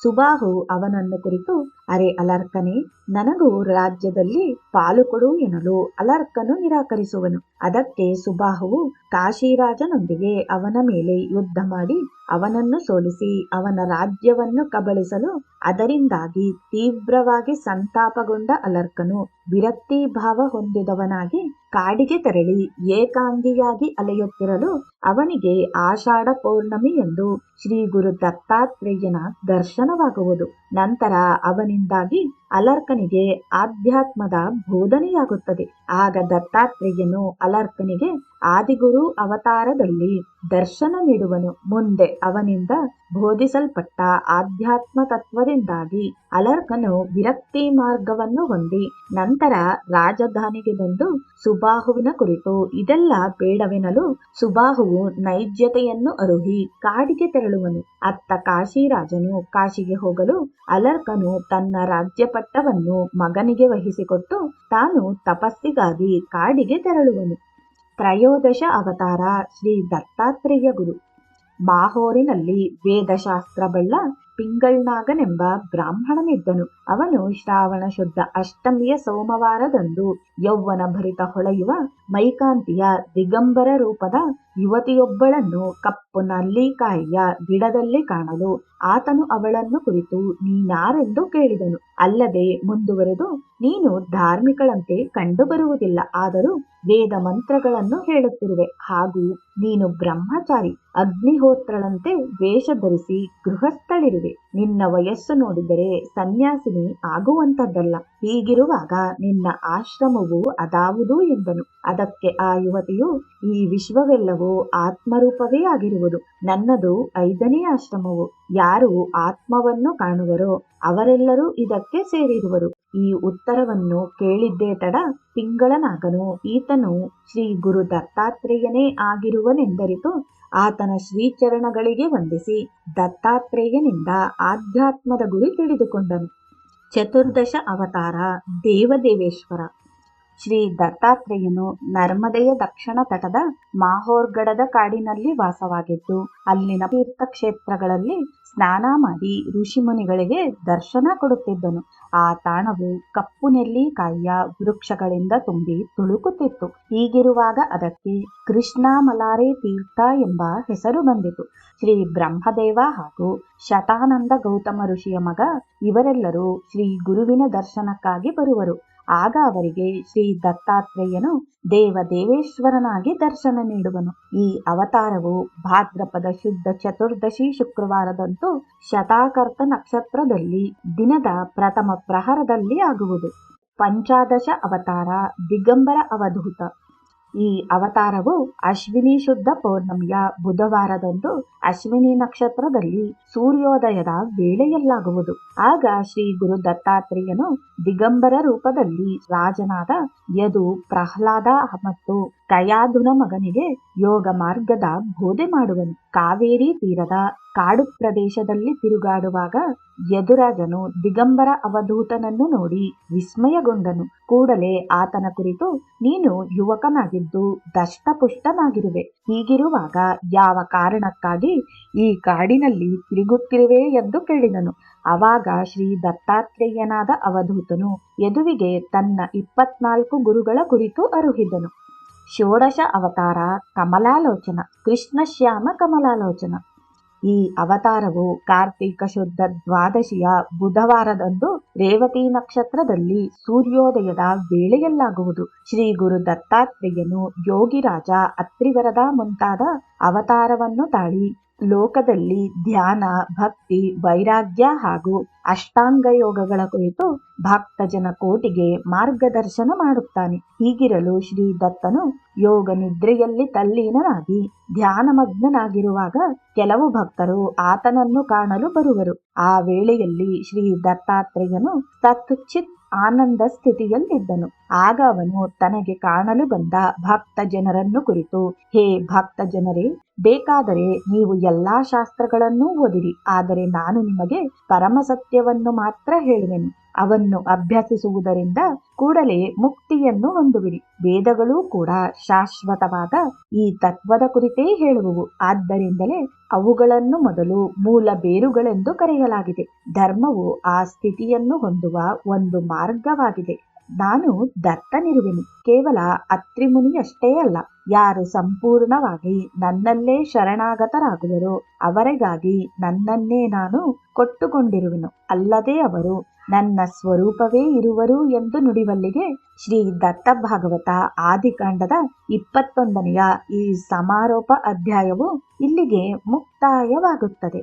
ಸುಬಾಹು ಅವನನ್ನು ಕುರಿತು, ಅರೆ ಅಲರ್ಕನೇ, ನನಗೂ ರಾಜ್ಯದಲ್ಲಿ ಪಾಲು ಕೊಡು ಎನ್ನಲು ಅಲರ್ಕನು ನಿರಾಕರಿಸುವನು. ಅದಕ್ಕೆ ಸುಬಾಹುವು ಕಾಶಿರಾಜನೊಂದಿಗೆ ಅವನ ಮೇಲೆ ಯುದ್ಧ ಮಾಡಿ ಅವನನ್ನು ಸೋಲಿಸಿ ಅವನ ರಾಜ್ಯವನ್ನು ಕಬಳಿಸಲು ಅದರಿಂದಾಗಿ ತೀವ್ರವಾಗಿ ಸಂತಾಪಗೊಂಡ ಅಲರ್ಕನು ವಿರಕ್ತಿ ಭಾವ ಹೊಂದಿದವನಾಗಿ ಕಾಡಿಗೆ ತೆರಳಿ ಏಕಾಂಗಿಯಾಗಿ ಅಲೆಯುತ್ತಿರಲು ಅವನಿಗೆ ಆಷಾಢ ಪೌರ್ಣಮಿ ಎಂದು ಶ್ರೀ ಗುರು ದತ್ತಾತ್ರೇಯನ ದರ್ಶನವಾಗುವುದು. ನಂತರ ಅವನಿಂದಾಗಿ ಅಲರ್ಕನಿಗೆ ಆಧ್ಯಾತ್ಮದ ಬೋಧನೆಯಾಗುತ್ತದೆ. ಆಗ ದತ್ತಾತ್ರೇಯನು ಅಲರ್ಕನಿಗೆ ಆದಿಗುರು ಅವತಾರದಲ್ಲಿ ದರ್ಶನ ನೀಡುವನು. ಮುಂದೆ ಅವನಿಂದ ಬೋಧಿಸಲ್ಪಟ್ಟ ಆಧ್ಯಾತ್ಮ ತತ್ವದಿಂದಾಗಿ ಅಲರ್ಕನು ವಿರಕ್ತಿ ಮಾರ್ಗವನ್ನು ಹೊಂದಿ ನಂತರ ರಾಜಧಾನಿಗೆ ಬಂದು ಸುಬಾಹುವಿನ ಕುರಿತು ಇದೆಲ್ಲ ಬೇಡವೆನಲು ಸುಬಾಹುವು ನೈಜ್ಯತೆಯನ್ನು ಅರುಹಿ ಕಾಡಿಗೆ ತೆರಳುವನು. ಅತ್ತ ಕಾಶಿರಾಜನು ಕಾಶಿಗೆ ಹೋಗಲು ಅಲರ್ಕನು ತನ್ನ ರಾಜ್ಯ ಪಟ್ಟವನ್ನು ಮಗನಿಗೆ ವಹಿಸಿಕೊಟ್ಟು ತಾನು ತಪಸ್ಸಿಗಾಗಿ ಕಾಡಿಗೆ ತೆರಳುವನು. ತ್ರಯೋದಶ ಅವತಾರ ಶ್ರೀ ದತ್ತಾತ್ರೇಯ ಗುರು. ಮಾಹೋರಿನಲ್ಲಿ ವೇದಶಾಸ್ತ್ರ ಬಳ್ಳ ಪಿಂಗಳ್ನಾಗನೆಂಬ ಬ್ರಾಹ್ಮಣನಿದ್ದನು. ಅವನು ಶ್ರಾವಣ ಶುದ್ಧ ಅಷ್ಟಮಿಯ ಸೋಮವಾರದಂದು ಯೌವನ ಭರಿತ ಹೊಳೆಯುವ ಮೈಕಾಂತಿಯ ದಿಗಂಬರ ರೂಪದ ಯುವತಿಯೊಬ್ಬಳನ್ನು ಕಪ್ಪು ನಲ್ಲಿಕಾಯಿಯ ಗಿಡದಲ್ಲಿ ಕಾಣಲು ಆತನು ಅವಳನ್ನು ಕುರಿತು ನೀನಾರೆಂದು ಕೇಳಿದನು. ಅಲ್ಲದೆ ಮುಂದುವರೆದು, ನೀನು ಧಾರ್ಮಿಕಳಂತೆ ಕಂಡುಬರುವುದಿಲ್ಲ, ಆದರೂ ವೇದ ಮಂತ್ರಗಳನ್ನು ಹೇಳುತ್ತಿರುವೆ, ಹಾಗೂ ನೀನು ಬ್ರಹ್ಮಚಾರಿ ಅಗ್ನಿಹೋತ್ರಳಂತೆ ವೇಷ ಧರಿಸಿ ಗೃಹಸ್ಥಳಿರುವೆ. ನಿನ್ನ ವಯಸ್ಸು ನೋಡಿದರೆ ಸನ್ಯಾಸಿನಿ ಆಗುವಂತದ್ದಲ್ಲ. ಹೀಗಿರುವಾಗ ನಿನ್ನ ಆಶ್ರಮವು ಅದಾವುದು ಎಂದನು. ಅದಕ್ಕೆ ಆ ಯುವತಿಯು, ಈ ವಿಶ್ವವೆಲ್ಲವೂ ಆತ್ಮರೂಪವೇ ಆಗಿರುವುದು. ನನ್ನದು 5ನೇ ಆಶ್ರಮವು. ಯಾರು ಆತ್ಮವನ್ನು ಕಾಣುವರೋ ಅವರೆಲ್ಲರೂ ಇದಕ್ಕೆ ಸೇರಿರುವರು. ಈ ಉತ್ತರವನ್ನು ಕೇಳಿದ್ದೇ ತಡ ಪಿಂಗಳನಾಗನು ಈತನು ಶ್ರೀ ಗುರು ದತ್ತಾತ್ರೇಯನೇ ಆಗಿರುವನೆಂದರಿತು ಆತನ ಶ್ರೀಚರಣಗಳಿಗೆ ವಂದಿಸಿ ದತ್ತಾತ್ರೇಯನಿಂದ ಆಧ್ಯಾತ್ಮದ ಗುರಿ ತಿಳಿದುಕೊಂಡನು. ಚತುರ್ದಶ ಅವತಾರ ದೇವದೇವೇಶ್ವರ. ಶ್ರೀ ದತ್ತಾತ್ರೇಯನು ನರ್ಮದೆಯ ದಕ್ಷಿಣ ತಟದ ಮಾಹೋರ್ಗಡದ ಕಾಡಿನಲ್ಲಿ ವಾಸವಾಗಿದ್ದು ಅಲ್ಲಿನ ತೀರ್ಥಕ್ಷೇತ್ರಗಳಲ್ಲಿ ಸ್ನಾನ ಮಾಡಿ ಋಷಿಮುನಿಗಳಿಗೆ ದರ್ಶನ ಕೊಡುತ್ತಿದ್ದನು. ಆ ತಾಣವು ಕಪ್ಪು ನೆಲ್ಲಿಕಾಯಿಯ ವೃಕ್ಷಗಳಿಂದ ತುಂಬಿ ತುಳುಕುತ್ತಿತ್ತು. ಹೀಗಿರುವಾಗ ಅದಕ್ಕೆ ಕೃಷ್ಣಾಮಲಾರೆ ತೀರ್ಥ ಎಂಬ ಹೆಸರು ಬಂದಿತು. ಶ್ರೀ ಬ್ರಹ್ಮದೇವ ಹಾಗೂ ಶತಾನಂದ ಗೌತಮ ಋಷಿಯ ಮಗ ಇವರೆಲ್ಲರೂ ಶ್ರೀ ಗುರುವಿನ ದರ್ಶನಕ್ಕಾಗಿ ಬರುವರು. ಆಗ ಅವರಿಗೆ ಶ್ರೀ ದತ್ತಾತ್ರೇಯನು ದೇವದೇವೇಶ್ವರನಾಗಿ ದರ್ಶನ ನೀಡುವನು. ಈ ಅವತಾರವು ಭಾದ್ರಪದ ಶುದ್ಧ ಚತುರ್ದಶಿ ಶುಕ್ರವಾರದಂದು ಶತಾಕರ್ತ ನಕ್ಷತ್ರದಲ್ಲಿ ದಿನದ ಪ್ರಥಮ ಪ್ರಹರದಲ್ಲಿ ಆಗುವುದು. ಪಂಚಾದಶ ಅವತಾರ ದಿಗಂಬರ ಅವಧೂತ. ಈ ಅವತಾರವು ಅಶ್ವಿನಿ ಶುದ್ಧ ಪೌರ್ಣಮಿಯ ಬುಧವಾರದಂದು ಅಶ್ವಿನಿ ನಕ್ಷತ್ರದಲ್ಲಿ ಸೂರ್ಯೋದಯದ ವೇಳೆಯಲ್ಲಾಗುವುದು. ಆಗ ಶ್ರೀ ಗುರು ದತ್ತಾತ್ರೇಯನು ದಿಗಂಬರ ರೂಪದಲ್ಲಿ ರಾಜನಾದ ಯದು, ಪ್ರಹ್ಲಾದ ಮತ್ತು ಕಯಾಧುನ ಮಗನಿಗೆ ಯೋಗ ಮಾರ್ಗದ ಬೋಧೆ ಮಾಡುವನು. ಕಾವೇರಿ ತೀರದ ಕಾಡು ಪ್ರದೇಶದಲ್ಲಿ ತಿರುಗಾಡುವಾಗ ಯದುರಾಜನು ದಿಗಂಬರ ಅವಧೂತನನ್ನು ನೋಡಿ ವಿಸ್ಮಯಗೊಂಡನು. ಕೂಡಲೇ ಆತನ ಕುರಿತು, ನೀನು ಯುವಕನಾಗಿದ್ದು ದಷ್ಟಪುಷ್ಟನಾಗಿರುವೆ. ಹೀಗಿರುವಾಗ ಯಾವ ಕಾರಣಕ್ಕಾಗಿ ಈ ಕಾಡಿನಲ್ಲಿ ತಿರುಗುತ್ತಿರುವೆ ಎಂದು ಕೇಳಿದನು. ಆವಾಗ ಶ್ರೀ ದತ್ತಾತ್ರೇಯನಾದ ಅವಧೂತನು ಯದುವಿಗೆ ತನ್ನ 24 ಗುರುಗಳ ಕುರಿತು ಅರುಹಿದನು. ಷೋಡಶ ಅವತಾರ ಕಮಲಾಲೋಚನ. ಕೃಷ್ಣಶ್ಯಾಮ ಕಮಲಾಲೋಚನ. ಈ ಅವತಾರವು ಕಾರ್ತೀಕ ಶುದ್ಧ ದ್ವಾದಶಿಯ ಬುಧವಾರದಂದು ರೇವತಿ ನಕ್ಷತ್ರದಲ್ಲಿ ಸೂರ್ಯೋದಯದ ವೇಳೆಯಲ್ಲಾಗುವುದು. ಶ್ರೀ ಗುರು ದತ್ತಾತ್ರೇಯನು ಯೋಗಿರಾಜ ಅತ್ರಿವರದ ಮುಂತಾದ ಅವತಾರವನ್ನು ತಾಳಿ ಲೋಕದಲ್ಲಿ ಧ್ಯಾನ, ಭಕ್ತಿ, ವೈರಾಗ್ಯ ಹಾಗೂ ಅಷ್ಟಾಂಗ ಯೋಗಗಳ ಕುರಿತು ಭಕ್ತಜನ ಕೋಟಿಗೆ ಮಾರ್ಗದರ್ಶನ ಮಾಡುತ್ತಾನೆ. ಹೀಗಿರಲು ಶ್ರೀ ದತ್ತನು ಯೋಗ ನಿದ್ರೆಯಲ್ಲಿ ತಲ್ಲೀನನಾಗಿ ಧ್ಯಾನಮಗ್ನನಾಗಿರುವಾಗ ಕೆಲವು ಭಕ್ತರು ಆತನನ್ನು ಕಾಣಲು ಬರುವರು. ಆ ವೇಳೆಯಲ್ಲಿ ಶ್ರೀ ದತ್ತಾತ್ರೇಯನು ಸತ್ ಚಿತ್ ಆನಂದ ಸ್ಥಿತಿಯಲ್ಲಿದ್ದನು. ಆಗ ಅವನು ತನಗೆ ಕಾಣಲು ಬಂದ ಭಕ್ತ ಜನರನ್ನು ಕುರಿತು, ಹೇ ಭಕ್ತ ಜನರೇ, ಬೇಕಾದರೆ ನೀವು ಎಲ್ಲಾ ಶಾಸ್ತ್ರಗಳನ್ನೂ ಓದಿರಿ, ಆದರೆ ನಾನು ನಿಮಗೆ ಪರಮ ಸತ್ಯವನ್ನು ಮಾತ್ರ ಹೇಳುವೆನು. ಅವನ್ನು ಅಭ್ಯಸಿಸುವುದರಿಂದ ಕೂಡಲೇ ಮುಕ್ತಿಯನ್ನು ಹೊಂದುವಿರಿ. ವೇದಗಳೂ ಕೂಡ ಶಾಶ್ವತವಾದ ಈ ತತ್ವದ ಕುರಿತೇ ಹೇಳುವುವು. ಆದ್ದರಿಂದಲೇ ಅವುಗಳನ್ನು ಮೊದಲು ಮೂಲ ಬೇರುಗಳೆಂದು ಕರೆಯಲಾಗಿದೆ. ಧರ್ಮವು ಆ ಸ್ಥಿತಿಯನ್ನು ಹೊಂದುವ ಒಂದು ಮಾರ್ಗವಾಗಿದೆ. ನಾನು ದತ್ತನಿರುವೆನು. ಕೇವಲ ಅತ್ರಿಮುನಿಯಷ್ಟೇ ಅಲ್ಲ, ಯಾರು ಸಂಪೂರ್ಣವಾಗಿ ನನ್ನಲ್ಲೇ ಶರಣಾಗತರಾಗುವರೋ ಅವರಿಗಾಗಿ ನನ್ನನ್ನೇ ನಾನು ಕೊಟ್ಟುಕೊಂಡಿರುವೆನು. ಅಲ್ಲದೆ ಅವರು ನನ್ನ ಸ್ವರೂಪವೇ ಇರುವರು ಎಂದು ನುಡಿವಲ್ಲಿಗೆ ಶ್ರೀ ದತ್ತ ಭಾಗವತ ಆದಿಕಾಂಡದ 21ನೆಯ ಈ ಸಮಾರೋಪ ಅಧ್ಯಾಯವು ಇಲ್ಲಿಗೆ ಮುಕ್ತಾಯವಾಗುತ್ತದೆ.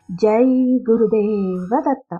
ಜೈ ಗುರುದೇವ ದತ್ತ.